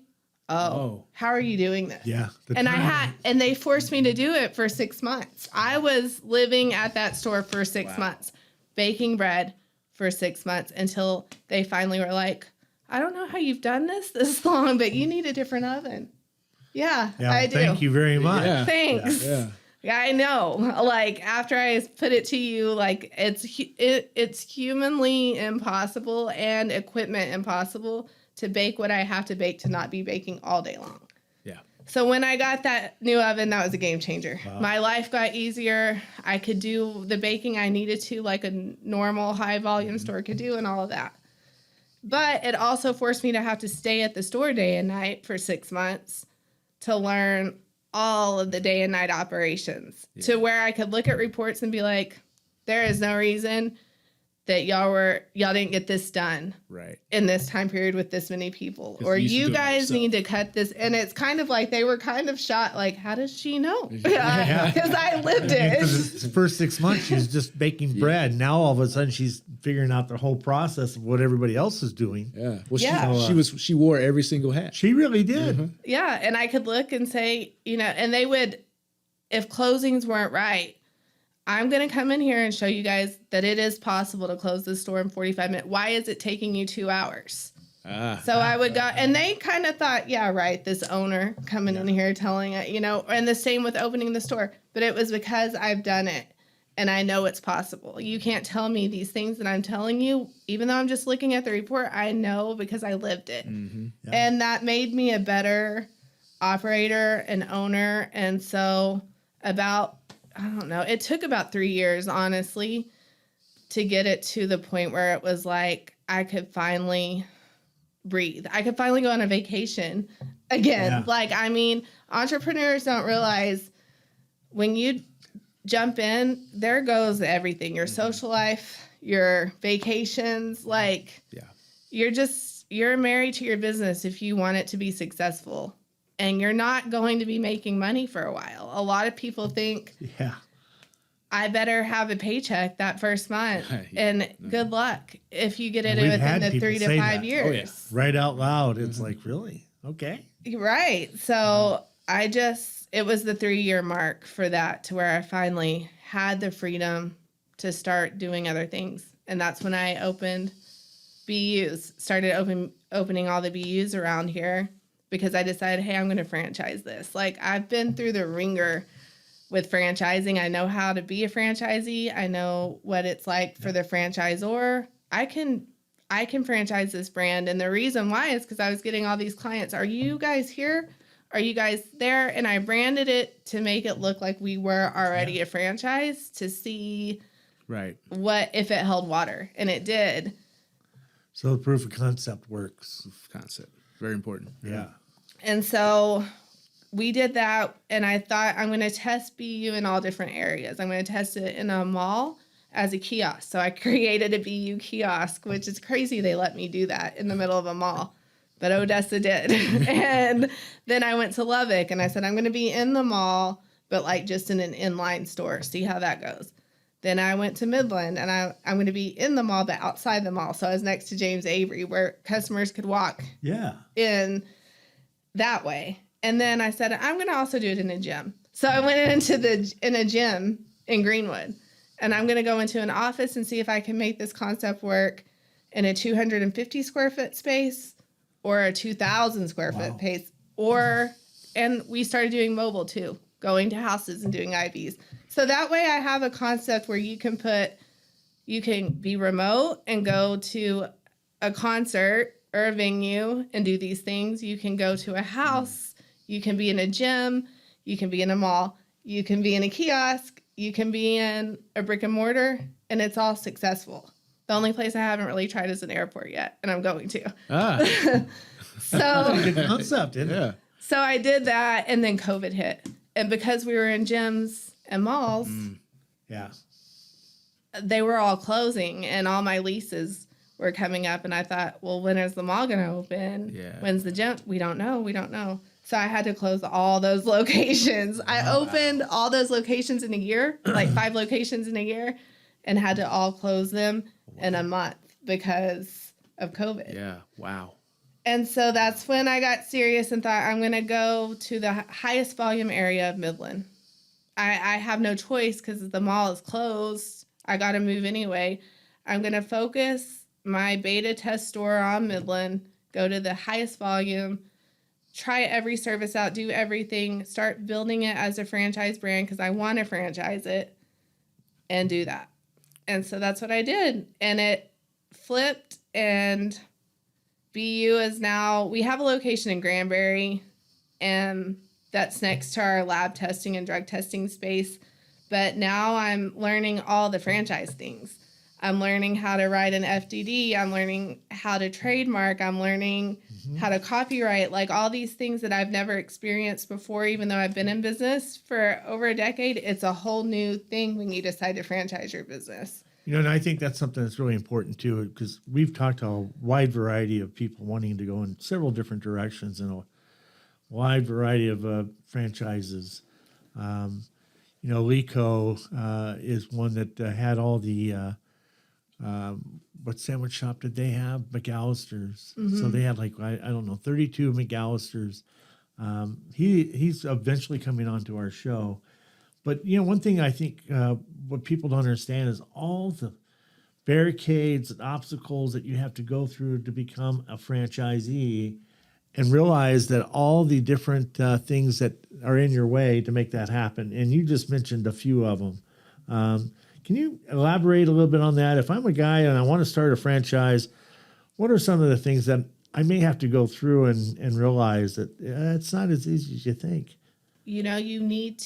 oh, how are you doing this? Yeah. And they forced me to do it for 6 months. I was living at that store for 6 months, baking bread for 6 months until they finally were like, I don't know how you've done this long, but you need a different oven. Yeah, I do. Thank you very much. Yeah. Thanks. Yeah, I know. Like after I put it to you, like it's humanly impossible and equipment impossible to bake what I have to bake to not be baking all day long. Yeah. So when I got that new oven, that was a game changer. Wow. My life got easier. I could do the baking I needed to, like a normal high volume store could do, and all of that. But it also forced me to have to stay at the store day and night for 6 months to learn all of the day and night operations, to where I could look at reports and be like, there is no reason that y'all didn't get this done Right. in this time period with this many people, 'Cause or you used to you do it guys yourself. need to cut this. And it's kind of like they were kind of shocked, like, how does she know? Yeah. Because I lived it. Because the first 6 months she was just baking bread. Now all of a sudden she's figuring out the whole process of what everybody else is doing. Yeah. Well, Yeah. she wore every single hat. She really did. Yeah, and I could look and say, and they would, if closings weren't right, I'm going to come in here and show you guys that it is possible to close the store in 45 minutes. Why is it taking you 2 hours? So I would go, and they kind of thought, yeah, right, this owner coming in here telling it, and the same with opening the store. But it was because I've done it and I know it's possible. You can't tell me these things that I'm telling you, even though I'm just looking at the report, I know because I lived it. Mm-hmm. Yeah. And that made me a better operator and owner. And so it took about 3 years, honestly, to get it to the point where it was like I could finally breathe. I could finally go on a vacation again. Yeah. Entrepreneurs don't realize when you jump in, there goes everything. Your social life, your vacations, you're married to your business if you want it to be successful. And you're not going to be making money for a while. A lot of people think, Yeah. I better have a paycheck that first month. And good luck if you get it And we've within had the people 3 to say 5 that. years. Oh, yeah. Right out loud. It's like, really? Okay. Right. So it was the 3-year mark for that, to where I finally had the freedom to start doing other things. And that's when I opened BUs, started opening all the BUs around here, because I decided, hey, I'm going to franchise this. Like, I've been through the ringer with franchising. I know how to be a franchisee. I know what it's like for the franchisor. I can franchise this brand. And the reason why is because I was getting all these clients. Are you guys here? Are you guys there? And I branded it to make it look like we were already a franchise, to see Right. what if it held water. And it did. So the proof of concept works. Concept. Very important. Yeah. And so we did that, and I thought, I'm going to test BU in all different areas. I'm going to test it in a mall as a kiosk. So I created a BU kiosk, which is crazy they let me do that in the middle of a mall. But Odessa did. And then I went to Lubbock, and I said, I'm going to be in the mall, but like just in an inline store. See how that goes. Then I went to Midland, and I'm going to be in the mall, but outside the mall. So I was next to James Avery, where customers could walk Yeah. in that way. And then I said, I'm going to also do it in a gym. So I went in a gym in Greenwood, and I'm going to go into an office and see if I can make this concept work in a 250 square foot space or a 2,000 square foot space. And we started doing mobile too, going to houses and doing IVs. So that way I have a concept where you can be remote and go to a concert or a venue and do these things. You can go to a house. You can be in a gym. You can be in a mall. You can be in a kiosk. You can be in a brick and mortar, and it's all successful. The only place I haven't really tried is an airport yet, and I'm going to. So Good concept, isn't it? Yeah. So I did that, and then COVID hit. And because we were in gyms and malls, Yeah. they were all closing, and all my leases were coming up. And I thought, well, when is the mall going to open? Yeah. When's the gym? We don't know. So I had to close all those locations. I opened all those locations in a year, like 5 locations in a year, and had to all close them in a month because of COVID. Yeah. Wow. And so that's when I got serious and thought, I'm going to go to the highest volume area of Midland. I have no choice because the mall is closed. I got to move anyway. I'm going to focus my beta test store on Midland, go to the highest volume, try every service out, do everything, start building it as a franchise brand because I want to franchise it, and do that. And so that's what I did. And it flipped, and BU is now, we have a location in Granbury, and that's next to our lab testing and drug testing space. But now I'm learning all the franchise things. I'm learning how to write an FDD. I'm learning how to trademark. I'm learning how to copyright, like all these things that I've never experienced before, even though I've been in business for over a decade. It's a whole new thing when you decide to franchise your business. And I think that's something that's really important too, because we've talked to a wide variety of people wanting to go in several different directions and a wide variety of franchises. Lico is one that had all the what sandwich shop did they have? McAllister's. So they had like I don't know 32 McAllister's. He's eventually coming onto our show. But, one thing I think what people don't understand is all the barricades and obstacles that you have to go through to become a franchisee, and realize that all the different things that are in your way to make that happen. And you just mentioned a few of them. Can you elaborate a little bit on that? If I'm a guy and I want to start a franchise, what are some of the things that I may have to go through and realize that it's not as easy as you think? You need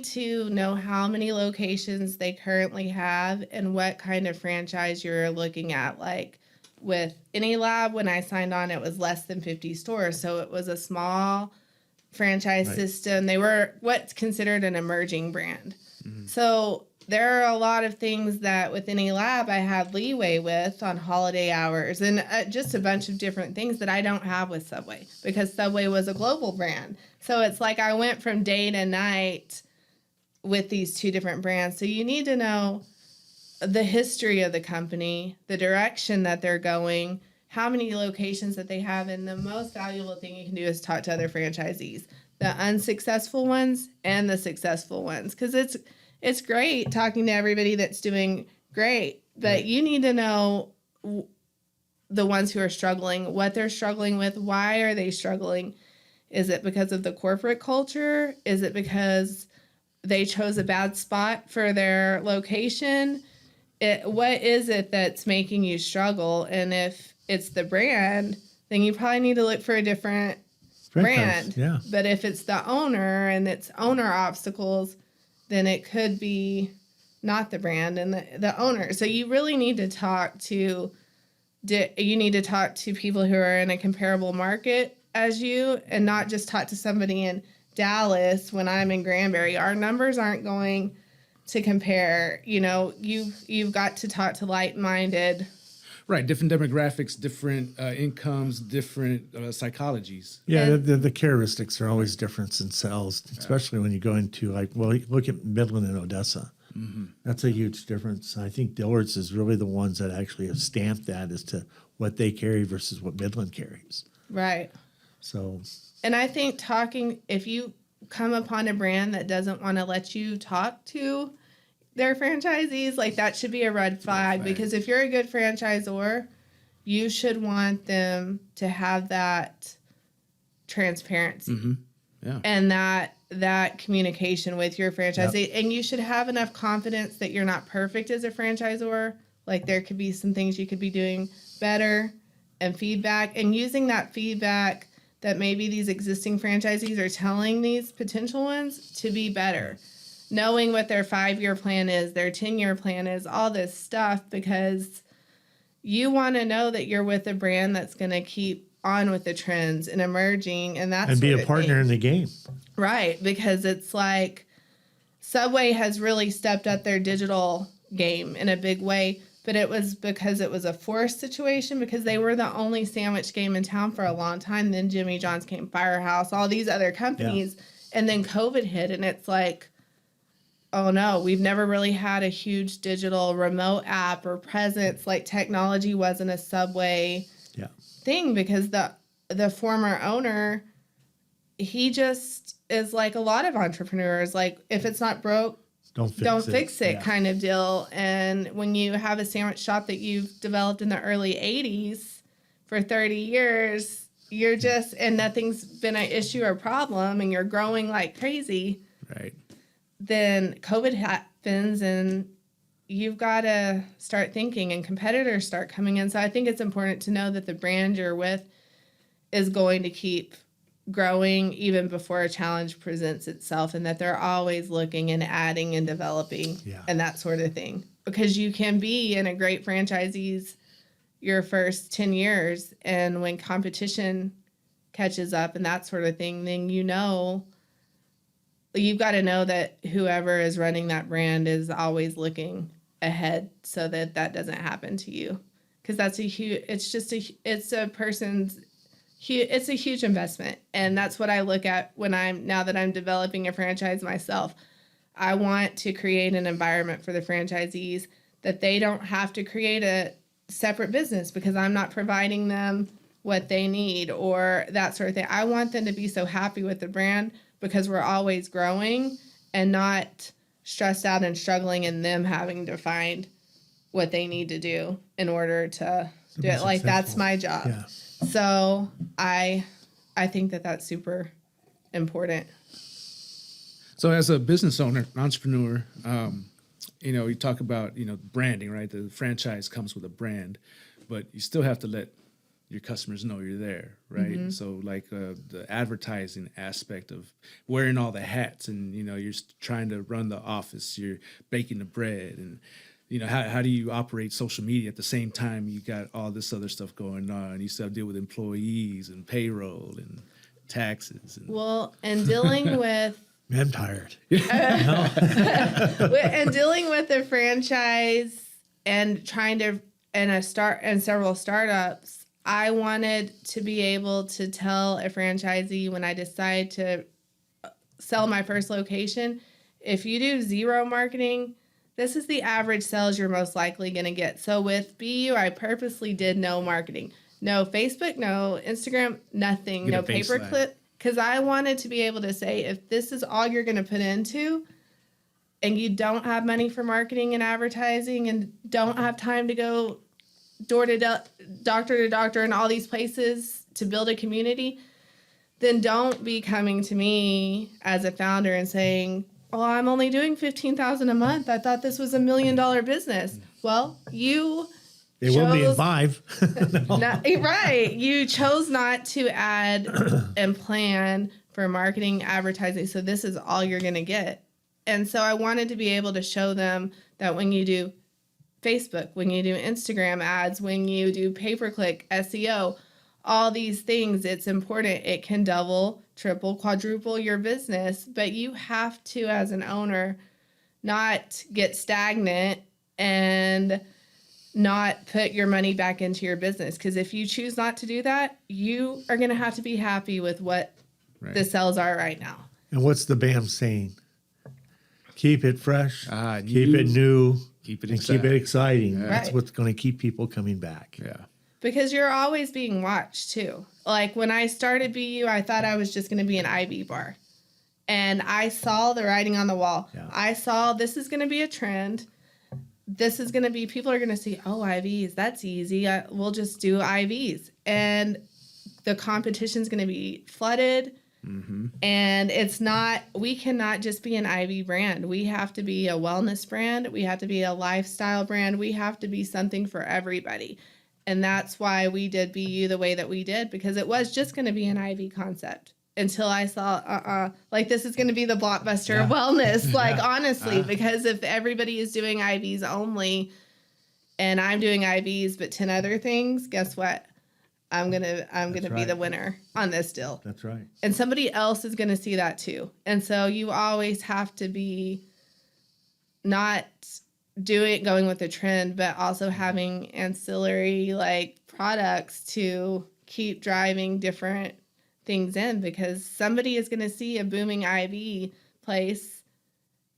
to know how many locations they currently have and what kind of franchise you're looking at. Like with any lab, when I signed on, it was less than 50 stores. So it was a small franchise system. They were what's considered an emerging brand. So there are a lot of things that with any lab I had leeway with on holiday hours and just a bunch of different things that I don't have with Subway, because Subway was a global brand. So it's like I went from day to night with these two different brands. So you need to know the history of the company, the direction that they're going, how many locations that they have. And the most valuable thing you can do is talk to other franchisees, the unsuccessful ones and the successful ones. Because it's great talking to everybody that's doing great, but you need to know the ones who are struggling, what they're struggling with, why are they struggling? Is it because of the corporate culture? Is it because they chose a bad spot for their location? What is it that's making you struggle? And if it's the brand, then you probably need to look for a different brand. Yeah. But if it's the owner and it's owner obstacles, then it could be not the brand and the owner. So you really need to talk to people who are in a comparable market as you, and not just talk to somebody in Dallas when I'm in Granbury. Our numbers aren't going to compare. You've got to talk to like-minded. Right, different demographics, different incomes, different psychologies. Yeah, the characteristics are always different in sales, especially when you go into look at Midland and Odessa. That's a huge difference. I think Dillard's is really the ones that actually have stamped that as to what they carry versus what Midland carries. Right. So. And I think if you come upon a brand that doesn't want to let you talk to their franchisees, like that should be a red flag, because if you're a good franchisor, you should want them to have that transparency and that communication with your franchisee. And you should have enough confidence that you're not perfect as a franchisor. Like there could be some things you could be doing better, and feedback, and using that feedback that maybe these existing franchisees are telling these potential ones to be better. Knowing what their 5-year plan is, their 10-year plan is, all this stuff, because you want to know that you're with a brand that's going to keep on with the trends and emerging, and be a partner in the game. Right, because it's like Subway has really stepped up their digital game in a big way, but it was because it was a forced situation, because they were the only sandwich game in town for a long time. Then Jimmy John's came, Firehouse, all these other companies, and then COVID hit, and it's like, oh no, we've never really had a huge digital remote app or presence. Like technology wasn't a Subway thing, because the former owner, he just is like a lot of entrepreneurs, like if it's not broke, don't fix it kind of deal. And when you have a sandwich shop that you've developed in the early 80s for 30 years, you're just, and nothing's been an issue or problem, and you're growing like crazy. Right. Then COVID happens and you've got to start thinking, and competitors start coming in. So I think it's important to know that the brand you're with is going to keep growing even before a challenge presents itself, and that they're always looking and adding and developing and that sort of thing. Because you can be in a great franchisee's your first 10 years, and when competition catches up and that sort of thing, then you've got to know that whoever is running that brand is always looking ahead so that that doesn't happen to you. Because that's a huge investment. And that's what I look at now that I'm developing a franchise myself. I want to create an environment for the franchisees that they don't have to create a separate business because I'm not providing them what they need or that sort of thing. I want them to be so happy with the brand because we're always growing and not stressed out and struggling and them having to find what they need to do in order to do it. Like, that's my job. Yeah. So I think that that's super important. So as a business owner, an entrepreneur, you talk about, branding, right? The franchise comes with a brand, but you still have to let your customers know you're there, right? Mm-hmm. So like the advertising aspect of wearing all the hats and, you're trying to run the office, you're baking the bread and, how do you operate social media at the same time you got all this other stuff going on? You still have to deal with employees and payroll and taxes. And dealing with... I'm tired. And dealing with the franchise and several startups, I wanted to be able to tell a franchisee when I decide to sell my first location, if you do zero marketing, this is the average sales you're most likely going to get. So with BU, I purposely did no marketing. No Facebook, no Instagram, nothing, no pay-per-click. Because I wanted to be able to say, if this is all you're going to put into and you don't have money for marketing and advertising and don't have time to go door to doctor and all these places to build a community, then don't be coming to me as a founder and saying, "Oh, I'm only doing $15,000 a month. I thought this was $1 million business." Well, They won't be in 5. Right. You chose not to add and plan for marketing, advertising. So this is all you're going to get. And so I wanted to be able to show them that when you do Facebook, when you do Instagram ads, when you do pay-per-click, SEO, all these things, it's important. It can double, triple, quadruple your business. But you have to, as an owner, not get stagnant and not put your money back into your business. Because if you choose not to do that, you are going to have to be happy with what the sales are right now. And what's the BAM saying? Keep it fresh, keep it new, keep it exciting. Yeah. That's what's going to keep people coming back. Yeah. Because you're always being watched too. Like when I started BU, I thought I was just going to be an IV bar. And I saw the writing on the wall. Yeah. I saw this is going to be a trend. This is going to be, people are going to see, oh, IVs, that's easy. We'll just do IVs. And the competition's going to be flooded. Mm-hmm. And we cannot just be an IV brand. We have to be a wellness brand. We have to be a lifestyle brand. We have to be something for everybody. And that's why we did BU the way that we did, because it was just going to be an IV concept until I saw, this is going to be the blockbuster of wellness. Honestly, because if everybody is doing IVs only and I'm doing IVs, but 10 other things, guess what? I'm going to be the winner on this deal. That's right. And somebody else is going to see that too. And so you always have to be not going with the trend, but also having ancillary products to keep driving different things in, because somebody is going to see a booming IV place.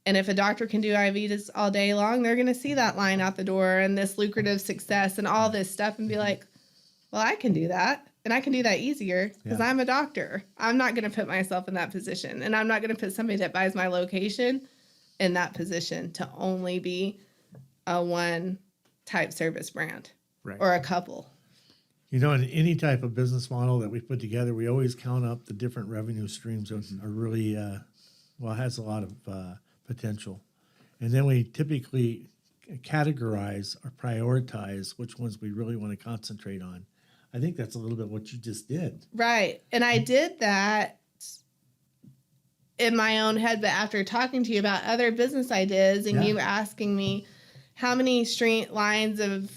And if a doctor can do IVs all day long, they're going to see that line out the door and this lucrative success and all this stuff and be like, well, I can do that. And I can do that easier because I'm a doctor. I'm not going to put myself in that position. And I'm not going to put somebody that buys my location in that position to only be a one type service brand or a couple. In any type of business model that we put together, we always count up the different revenue streams that are really, has a lot of potential. And then we typically categorize or prioritize which ones we really want to concentrate on. I think that's a little bit what you just did. Right. And I did that in my own head, but after talking to you about other business ideas and you asking me how many streams of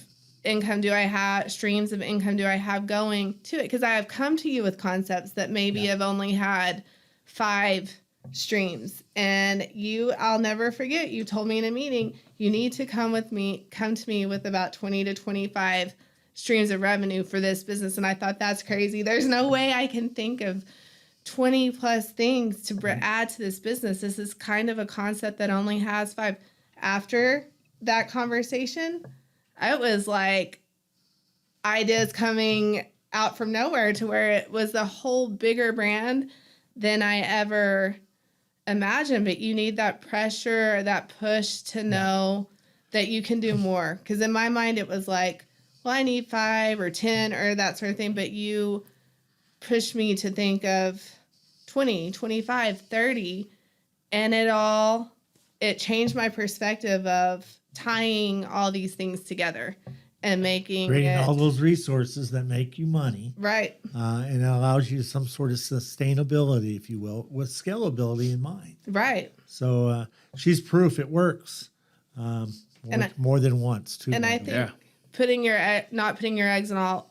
income do I have going to it, because I have come to you with concepts that maybe have only had 5 streams, and I'll never forget, you told me in a meeting, you need to come to me with about 20 to 25 streams of revenue for this business. And I thought, that's crazy. There's no way I can think of 20 plus things to add to this business. This is kind of a concept that only has 5. After that conversation, I was like, ideas coming out from nowhere to where it was a whole bigger brand than I ever imagined. But you need that pressure, that push to know that you can do more. Because in my mind, it was like, well, I need 5 or 10 or that sort of thing. But you pushed me to think of 20, 25, 30. And it changed my perspective of tying all these things together and creating all those resources that make you money. Right. And it allows you some sort of sustainability, if you will, with scalability in mind. Right. So she's proof it works more than once, too. And I think not putting your eggs in all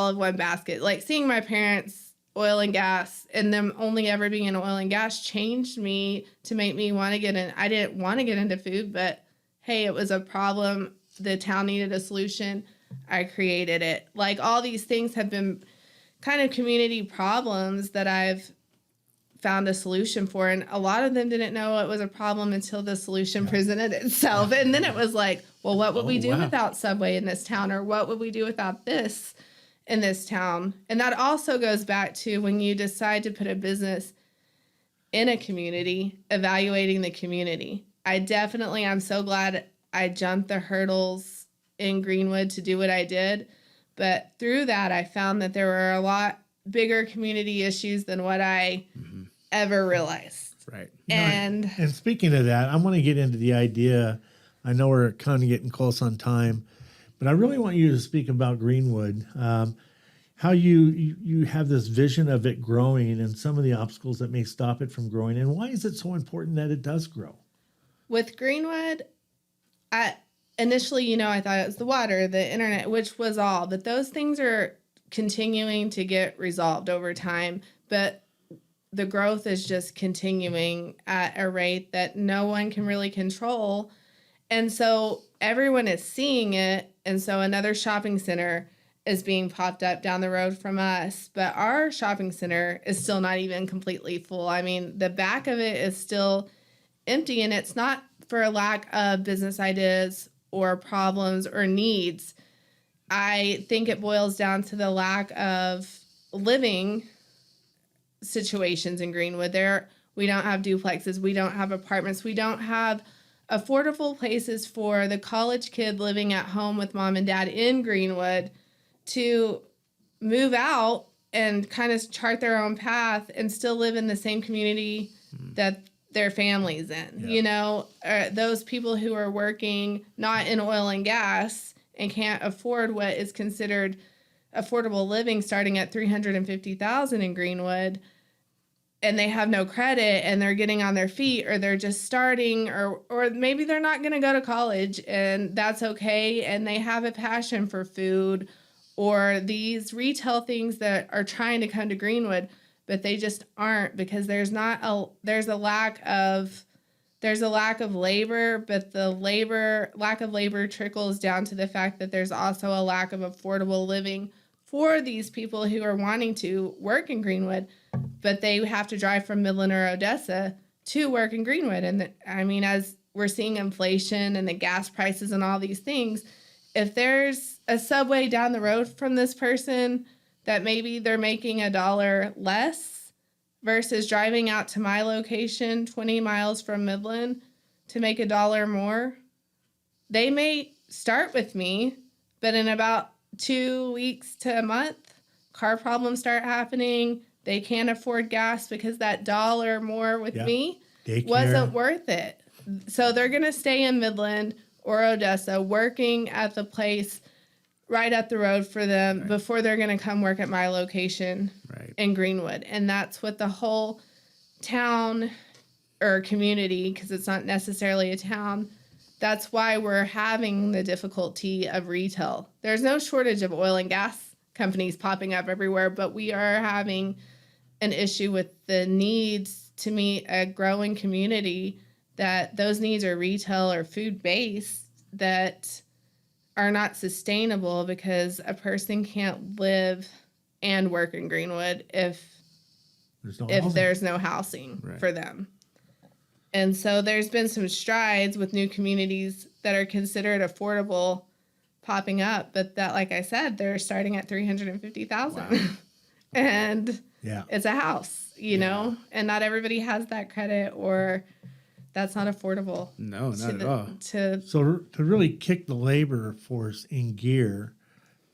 of one basket, like seeing my parents oil and gas and them only ever being in oil and gas changed me to make me want to get in. I didn't want to get into food, but hey, it was a problem. The town needed a solution. I created it. Like, all these things have been kind of community problems that I've found a solution for. And a lot of them didn't know it was a problem until the solution presented itself. And then it was like, well, what would we do without Subway in this town? Or what would we do without this in this town? And that also goes back to when you decide to put a business in a community, evaluating the community. I'm so glad I jumped the hurdles in Greenwood to do what I did. But through that, I found that there were a lot bigger community issues than what I ever realized. Right. And speaking of that, I want to get into the idea. I know we're kind of getting close on time, but I really want you to speak about Greenwood, how you have this vision of it growing and some of the obstacles that may stop it from growing. And why is it so important that it does grow? With Greenwood, initially, I thought it was the water, the internet, which was all. But those things are continuing to get resolved over time. But the growth is just continuing at a rate that no one can really control. And so everyone is seeing it. And so another shopping center is being popped up down the road from us. But our shopping center is still not even completely full. I mean, the back of it is still empty, and it's not for a lack of business ideas or problems or needs. I think it boils down to the lack of living situations in Greenwood. We don't have duplexes, we don't have apartments, we don't have affordable places for the college kid living at home with mom and dad in Greenwood to move out and kind of chart their own path and still live in the same community that their families in. Those people who are working not in oil and gas and can't afford what is considered affordable living starting at $350,000 in Greenwood, and they have no credit and they're getting on their feet, or they're just starting, or maybe they're not going to go to college, and that's okay, and they have a passion for food or these retail things that are trying to come to Greenwood, but they just aren't, because there's a lack of labor, but the lack of labor trickles down to the fact that there's also a lack of affordable living for these people who are wanting to work in Greenwood, but they have to drive from Midland or Odessa to work in Greenwood. And as we're seeing inflation and the gas prices and all these things, if there's a Subway down the road from this person that maybe they're making $1 less versus driving out to my location 20 miles from Midland to make $1 more, they may start with me, but in about 2 weeks to a month, car problems start happening. They can't afford gas because that $1 more with me wasn't worth it. So they're going to stay in Midland or Odessa working at the place right up the road for them before they're going to come work at my location in Greenwood. And that's what the whole town or community, because it's not necessarily a town, that's why we're having the difficulty of retail. There's no shortage of oil and gas companies popping up everywhere, but we are having an issue with the needs to meet a growing community, that those needs are retail or food based, that are not sustainable, because a person can't live and work in Greenwood if there's no housing for them. And so there's been some strides with new communities that are considered affordable popping up, but that, like I said, they're starting at $350,000. Wow. And it's a house, you know, and not everybody has that credit, or that's not affordable. No, not at all. So to really kick the labor force in gear,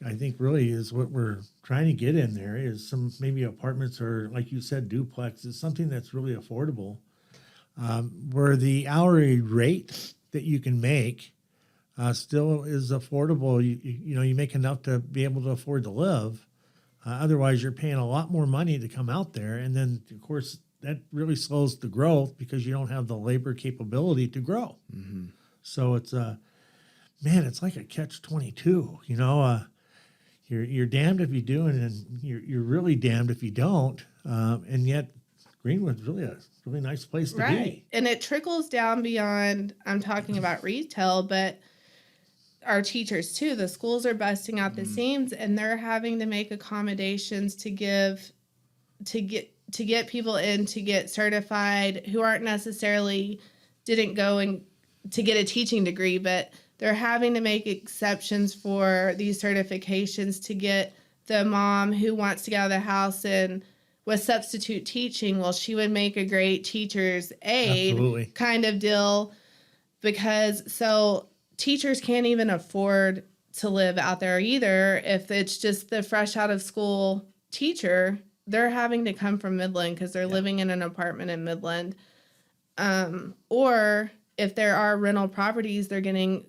I think really is what we're trying to get in there, is some maybe apartments, or like you said, duplexes, something that's really affordable, where the hourly rate that you can make still is affordable. You know, you make enough to be able to afford to live. Otherwise, you're paying a lot more money to come out there. And then, of course, that really slows the growth, because you don't have the labor capability to grow. Mm-hmm. So it's it's like a catch-22. You know, you're damned if you do, and you're really damned if you don't. And yet, Greenwood's really a really nice place to be. And it trickles down beyond. I'm talking about retail, but our teachers too. The schools are busting out the seams, and they're having to make accommodations to get people in to get certified who aren't necessarily didn't go and to get a teaching degree, but they're having to make exceptions for these certifications to get the mom who wants to get out of the house and with substitute teaching. Well, she would make a great teacher's aide kind of deal, because so teachers can't even afford to live out there either. If it's just the fresh out of school teacher, they're having to come from Midland because they're living in an apartment in Midland. Or if there are rental properties, they're getting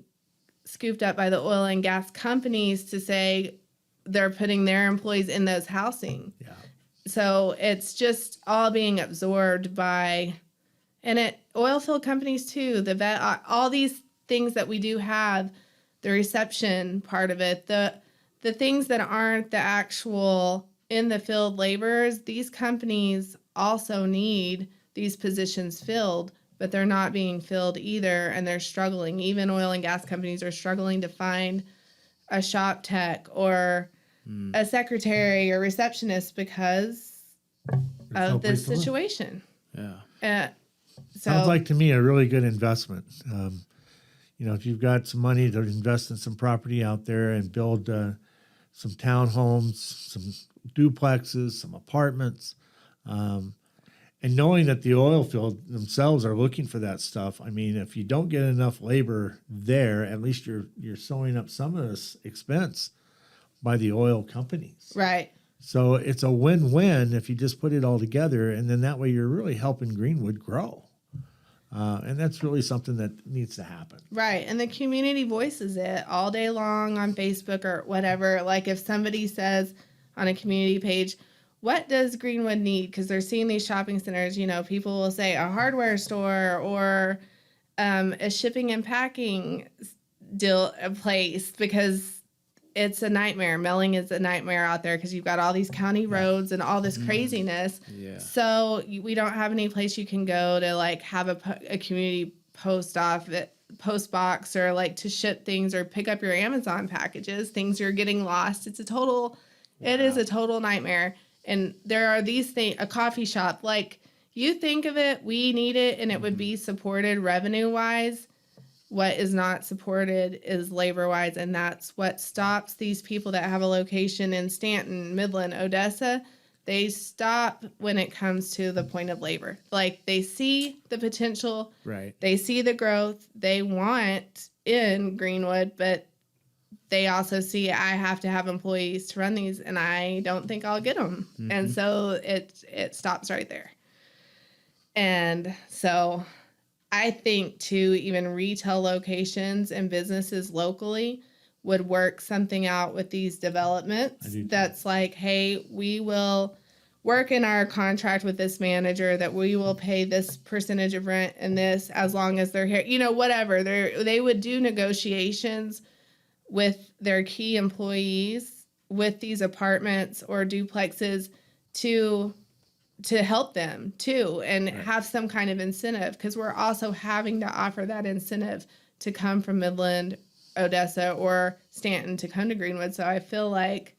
scooped up by the oil and gas companies to say they're putting their employees in those housing. Yeah. So it's just all being absorbed by, and oil field companies too, the vet, all these things that we do have, the reception part of it, the things that aren't the actual in the field laborers, these companies also need these positions filled, but they're not being filled either, and they're struggling. Even oil and gas companies are struggling to find a shop tech or a secretary or receptionist because of this situation. Yeah. Sounds like to me a really good investment. You know, if you've got some money to invest in some property out there and build some townhomes, some duplexes, some apartments, and knowing that the oil field themselves are looking for that stuff. I mean, if you don't get enough labor there, at least you're sewing up some of this expense by the oil companies. Right. So it's a win-win if you just put it all together, and then that way you're really helping Greenwood grow. And that's really something that needs to happen. Right. And the community voices it all day long on Facebook or whatever. Like if somebody says on a community page, what does Greenwood need? Because they're seeing these shopping centers, you know, people will say a hardware store or a shipping and packing place, because it's a nightmare. Mailing is a nightmare out there because you've got all these county roads and all this craziness. Yeah. So we don't have any place you can go to like have a community post box or like to ship things or pick up your Amazon packages. Things are getting lost. It is a total nightmare. And there are these things, a coffee shop, like you think of it, we need it and it would be supported revenue wise. What is not supported is labor-wise, and that's what stops these people that have a location in Stanton, Midland, Odessa. They stop when it comes to the point of labor. Like, they see the potential. Right. They see the growth. They want in Greenwood, but they also see I have to have employees to run these, and I don't think I'll get them. Mm-hmm. And so it stops right there. And so I think, too, even retail locations and businesses locally, would work something out with these developments that's like, hey, we will work in our contract with this manager that we will pay this percentage of rent and this as long as they're here, you know, whatever. They would do negotiations with their key employees with these apartments or duplexes to help them too, and have some kind of incentive, because we're also having to offer that incentive to come from Midland, Odessa, or Stanton to come to Greenwood. So I feel like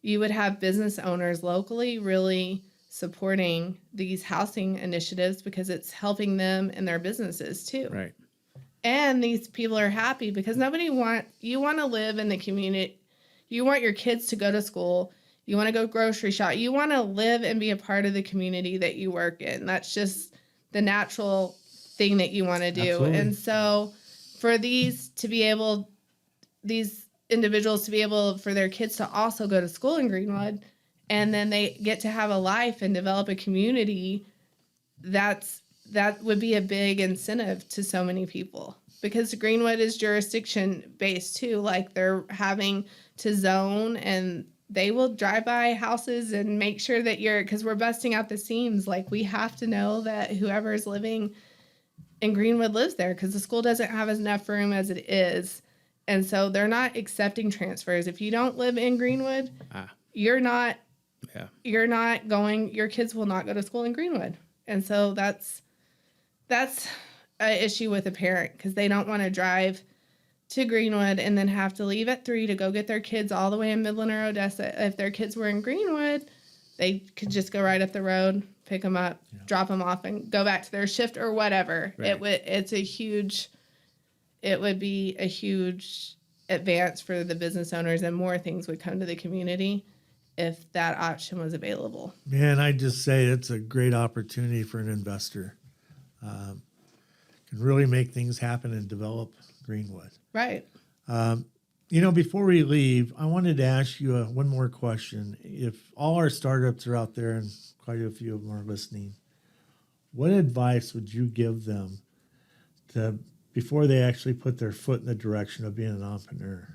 you would have business owners locally really supporting these housing initiatives because it's helping them and their businesses too. Right. And these people are happy because you want to live in the community. You want your kids to go to school. You want to go grocery shop. You want to live and be a part of the community that you work in. That's just the natural thing that you want to do. Absolutely. And so for these individuals to be able for their kids to also go to school in Greenwood, and then they get to have a life and develop a community, that would be a big incentive to so many people, because Greenwood is jurisdiction based too. Like, they're having to zone, and they will drive by houses and make sure that because we're busting out the seams. Like, we have to know that whoever is living in Greenwood lives there, because the school doesn't have enough room as it is. And so they're not accepting transfers. If you don't live in Greenwood, you're not going, your kids will not go to school in Greenwood. And so that's an issue with a parent, because they don't want to drive to Greenwood and then have to leave at 3 to go get their kids all the way in Midland or Odessa. If their kids were in Greenwood, they could just go right up the road, pick them up, drop them off, and go back to their shift or whatever. Right. It would be a huge advance for the business owners, and more things would come to the community if that option was available. Man, I just say it's a great opportunity for an investor. Can really make things happen and develop Greenwood. Right. Before we leave, I wanted to ask you one more question. If all our startups are out there, and quite a few of them are listening, what advice would you give them before they actually put their foot in the direction of being an entrepreneur?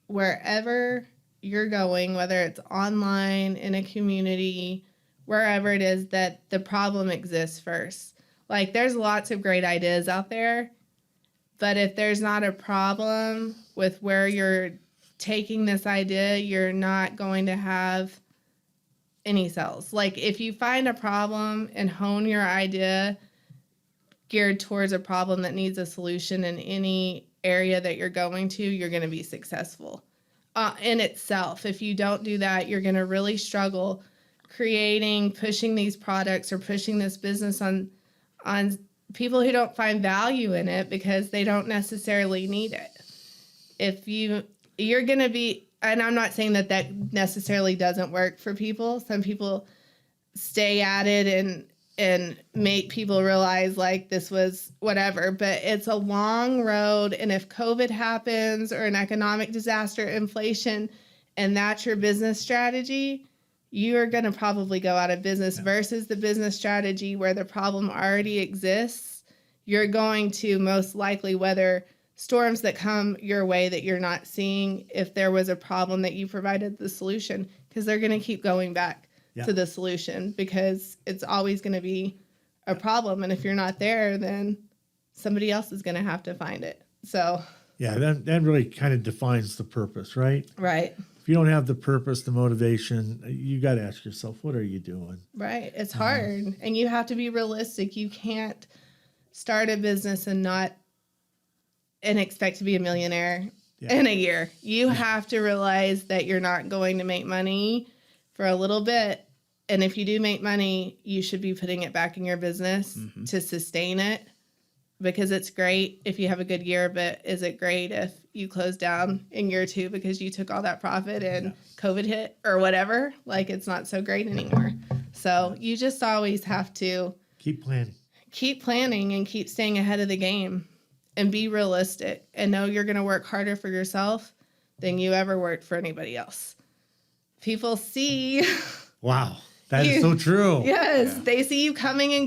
Wherever you're going, whether it's online, in a community, wherever it is, that the problem exists first. Like, there's lots of great ideas out there, but if there's not a problem with where you're taking this idea, you're not going to have any sales. Like, if you find a problem and hone your idea geared towards a problem that needs a solution in any area that you're going to, you're going to be successful in itself. If you don't do that, you're going to really struggle pushing these products or pushing this business on people who don't find value in it because they don't necessarily need it. If you're going to be, and I'm not saying that necessarily doesn't work for people. Some people stay at it and make people realize like this was whatever, but it's a long road. And if COVID happens or an economic disaster, inflation, and that's your business strategy, you're going to probably go out of business versus the business strategy where the problem already exists. You're going to most likely weather storms that come your way that you're not seeing if there was a problem that you provided the solution, because they're going to keep going back to the solution because it's always going to be a problem. And if you're not there, then somebody else is going to have to find it. So yeah, that really kind of defines the purpose, right? Right. If you don't have the purpose, the motivation, you got to ask yourself, what are you doing? Right. It's hard. And you have to be realistic. You can't start a business and expect to be a millionaire in a year. You have to realize that you're not going to make money for a little bit. And if you do make money, you should be putting it back in your business to sustain it, because it's great if you have a good year, but is it great if you close down in year 2 because you took all that profit and COVID hit or whatever? Like, it's not so great anymore. So you just always have to keep planning and keep staying ahead of the game and be realistic and know you're going to work harder for yourself than you ever worked for anybody else. People see. Wow. That is so true. Yes. Yeah. They see you coming and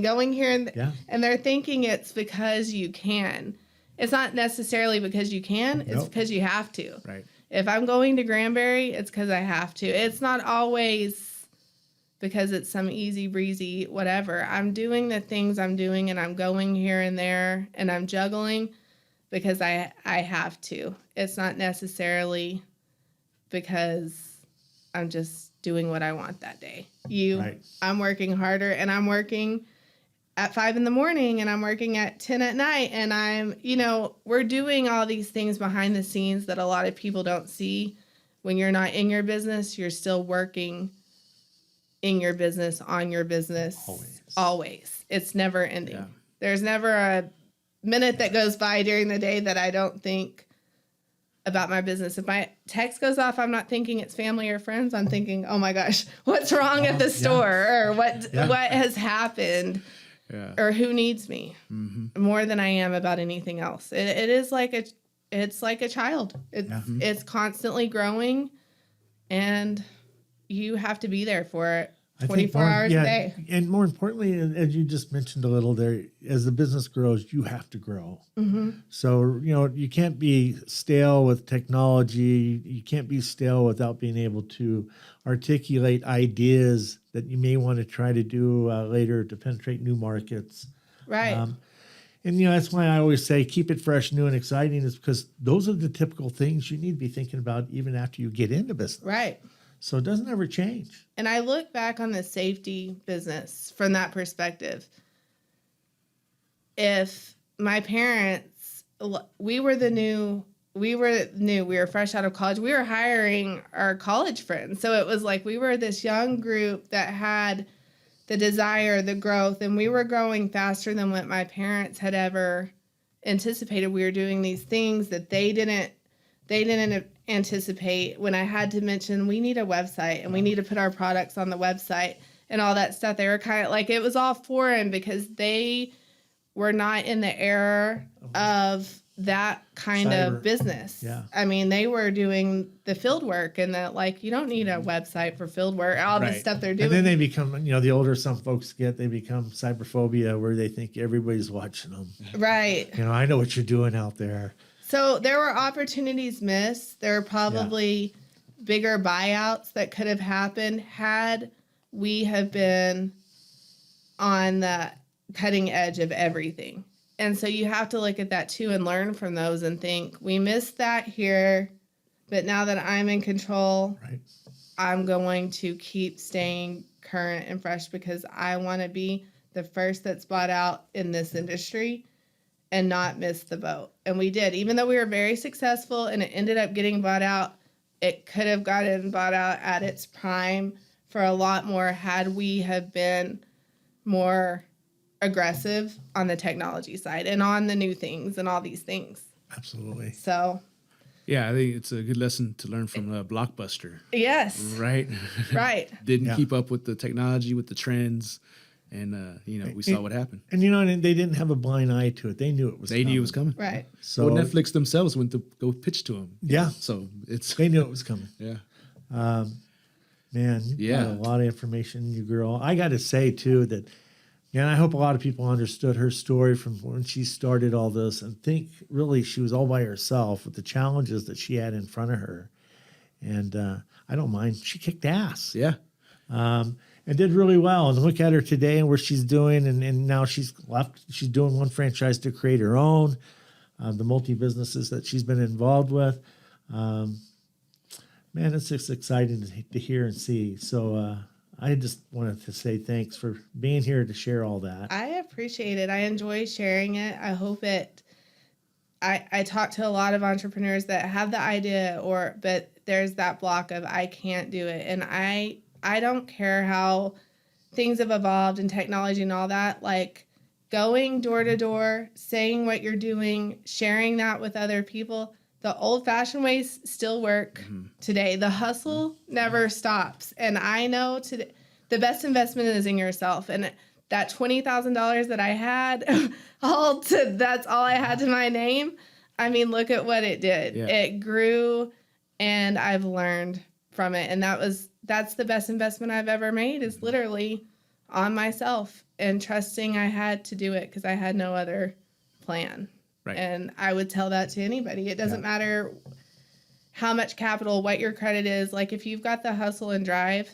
going here and they're thinking it's because you can. It's not necessarily because you can, it's Nope. because you have to. Right. If I'm going to Granbury, it's because I have to. It's not always because it's some easy breezy whatever. I'm doing the things I'm doing, and I'm going here and there, and I'm juggling because I have to. It's not necessarily because I'm just doing what I want that day. Right. I'm working harder, and I'm working at 5 a.m, and I'm working at 10 at night, and we're doing all these things behind the scenes that a lot of people don't see. When you're not in your business, you're still working in your business, on your business. Always. It's never ending. Yeah. There's never a minute that goes by during the day that I don't think about my business. If my text goes off, I'm not thinking it's family or friends. I'm thinking, oh my gosh, what's wrong at the store, or what has happened, or who needs me, more than I am about anything else. It is like it's like a child. It's constantly growing, and you have to be there for it. 24 hours a day. And more importantly, as you just mentioned a little there, as the business grows, you have to grow. So, you can't be stale with technology. You can't be stale without being able to articulate ideas that you may want to try to do later to penetrate new markets. Right. And, that's why I always say keep it fresh, new, and exciting, is because those are the typical things you need to be thinking about even after you get into business. Right. So it doesn't ever change. And I look back on the safety business from that perspective. If my parents, we were fresh out of college. We were hiring our college friends. So it was like we were this young group that had the desire, the growth, and we were growing faster than what my parents had ever anticipated. We were doing these things that they didn't anticipate. When I had to mention we need a website and we need to put our products on the website and all that stuff, they were kind of like, it was all foreign because they were not in the era of that kind of business. Yeah. I mean, they were doing the field work, and that, like, you don't need a website for field work, all the stuff they're doing. And then they become, the older some folks get, they become cyberphobia, where they think everybody's watching them. Right. I know what you're doing out there. So there were opportunities missed. There were probably bigger buyouts that could have happened had we have been on the cutting edge of everything. And so you have to look at that too and learn from those and think, we missed that here, but now that I'm in control, I'm going to keep staying current and fresh because I want to be the first that's bought out in this industry and not miss the boat. And we did. Even though we were very successful and it ended up getting bought out, it could have gotten bought out at its prime for a lot more had we have been more aggressive on the technology side and on the new things and all these things. Absolutely. So. Yeah, I think it's a good lesson to learn from Blockbuster. Yes. Right? Right. Didn't keep up with the technology, with the trends. And, we saw what happened. And, and they didn't have a blind eye to it. They knew it was coming. They knew it was coming. Right. So Netflix themselves went to go pitch to them. Yeah. So they knew it was coming. Yeah. Man, you got a lot of information, you girl. I got to say, too, that, I hope a lot of people understood her story from when she started all this and think really she was all by herself with the challenges that she had in front of her. And I don't mind. She kicked ass. Yeah. And did really well. And look at her today and where she's doing. And now she's left. She's doing one franchise to create her own, the multi-businesses that she's been involved with. Man, it's just exciting to hear and see. So I just wanted to say thanks for being here to share all that. I appreciate it. I enjoy sharing it. I hope I talk to a lot of entrepreneurs that have the idea, but there's that block of I can't do it. And I don't care how things have evolved in technology and all that, like going door to door, saying what you're doing, sharing that with other people. The old-fashioned ways still work today. The hustle never stops. And I know today the best investment is in yourself. And that $20,000 that I had, that's all I had to my name. I mean, look at what it did. Yeah. It grew, and I've learned from it. And that's the best investment I've ever made, is literally on myself and trusting I had to do it because I had no other plan. Right. And I would tell that to anybody. It doesn't matter how much capital, what your credit is. Like if you've got the hustle and drive,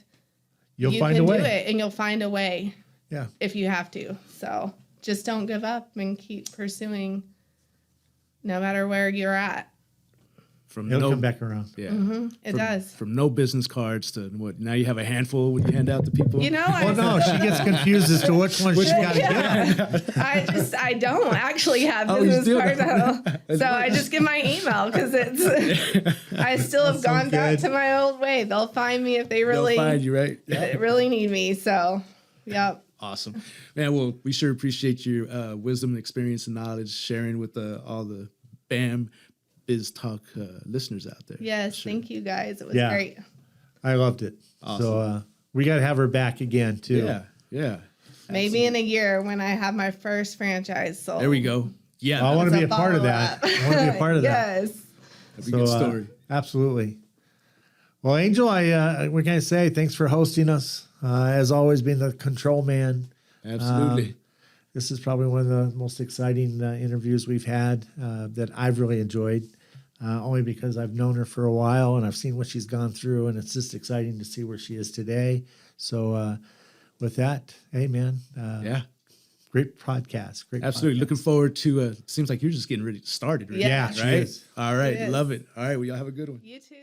You'll you find can a way. do it, and you'll find a way. Yeah. If you have to. So just don't give up and keep pursuing, no matter where you're at. From It'll come back around. Yeah. It does. From no business cards to what? Now you have a handful when you hand out to people. You know, Well, no, she gets confused as to which one she's got to get. I don't actually have Oh, you business still cards don't? at all. So I just give my email because it's. I still have gone back good. to my old way. They'll find me if they They'll really find you, right? really need me. So, yep. Awesome, man. Well, we sure appreciate your wisdom, experience, and knowledge sharing with all the BAM Biz Talk listeners out there. Yes, Sure. thank you guys. It was Yeah. great. I loved it. Awesome. So we got to have her back again, too. Yeah, yeah. Maybe in a year when I have my first franchise sold. There we go. Yeah, I want to As be a part of that. follow-up. I want to be a part of that. Yes. that'd be a good story. Absolutely. Well, Angel, we're going to say thanks for hosting us. As always, being the control man. Absolutely. This is probably one of the most exciting interviews we've had that I've really enjoyed, only because I've known her for a while and I've seen what she's gone through, and it's just exciting to see where she is today. So with that, hey, man. Yeah, Great podcast. Great absolutely. podcast. Looking forward to. Seems like you're just getting ready to start it. Right? Yeah, she Right. is. All right. It is. Love it. All right. Well, y'all have a good one. You too.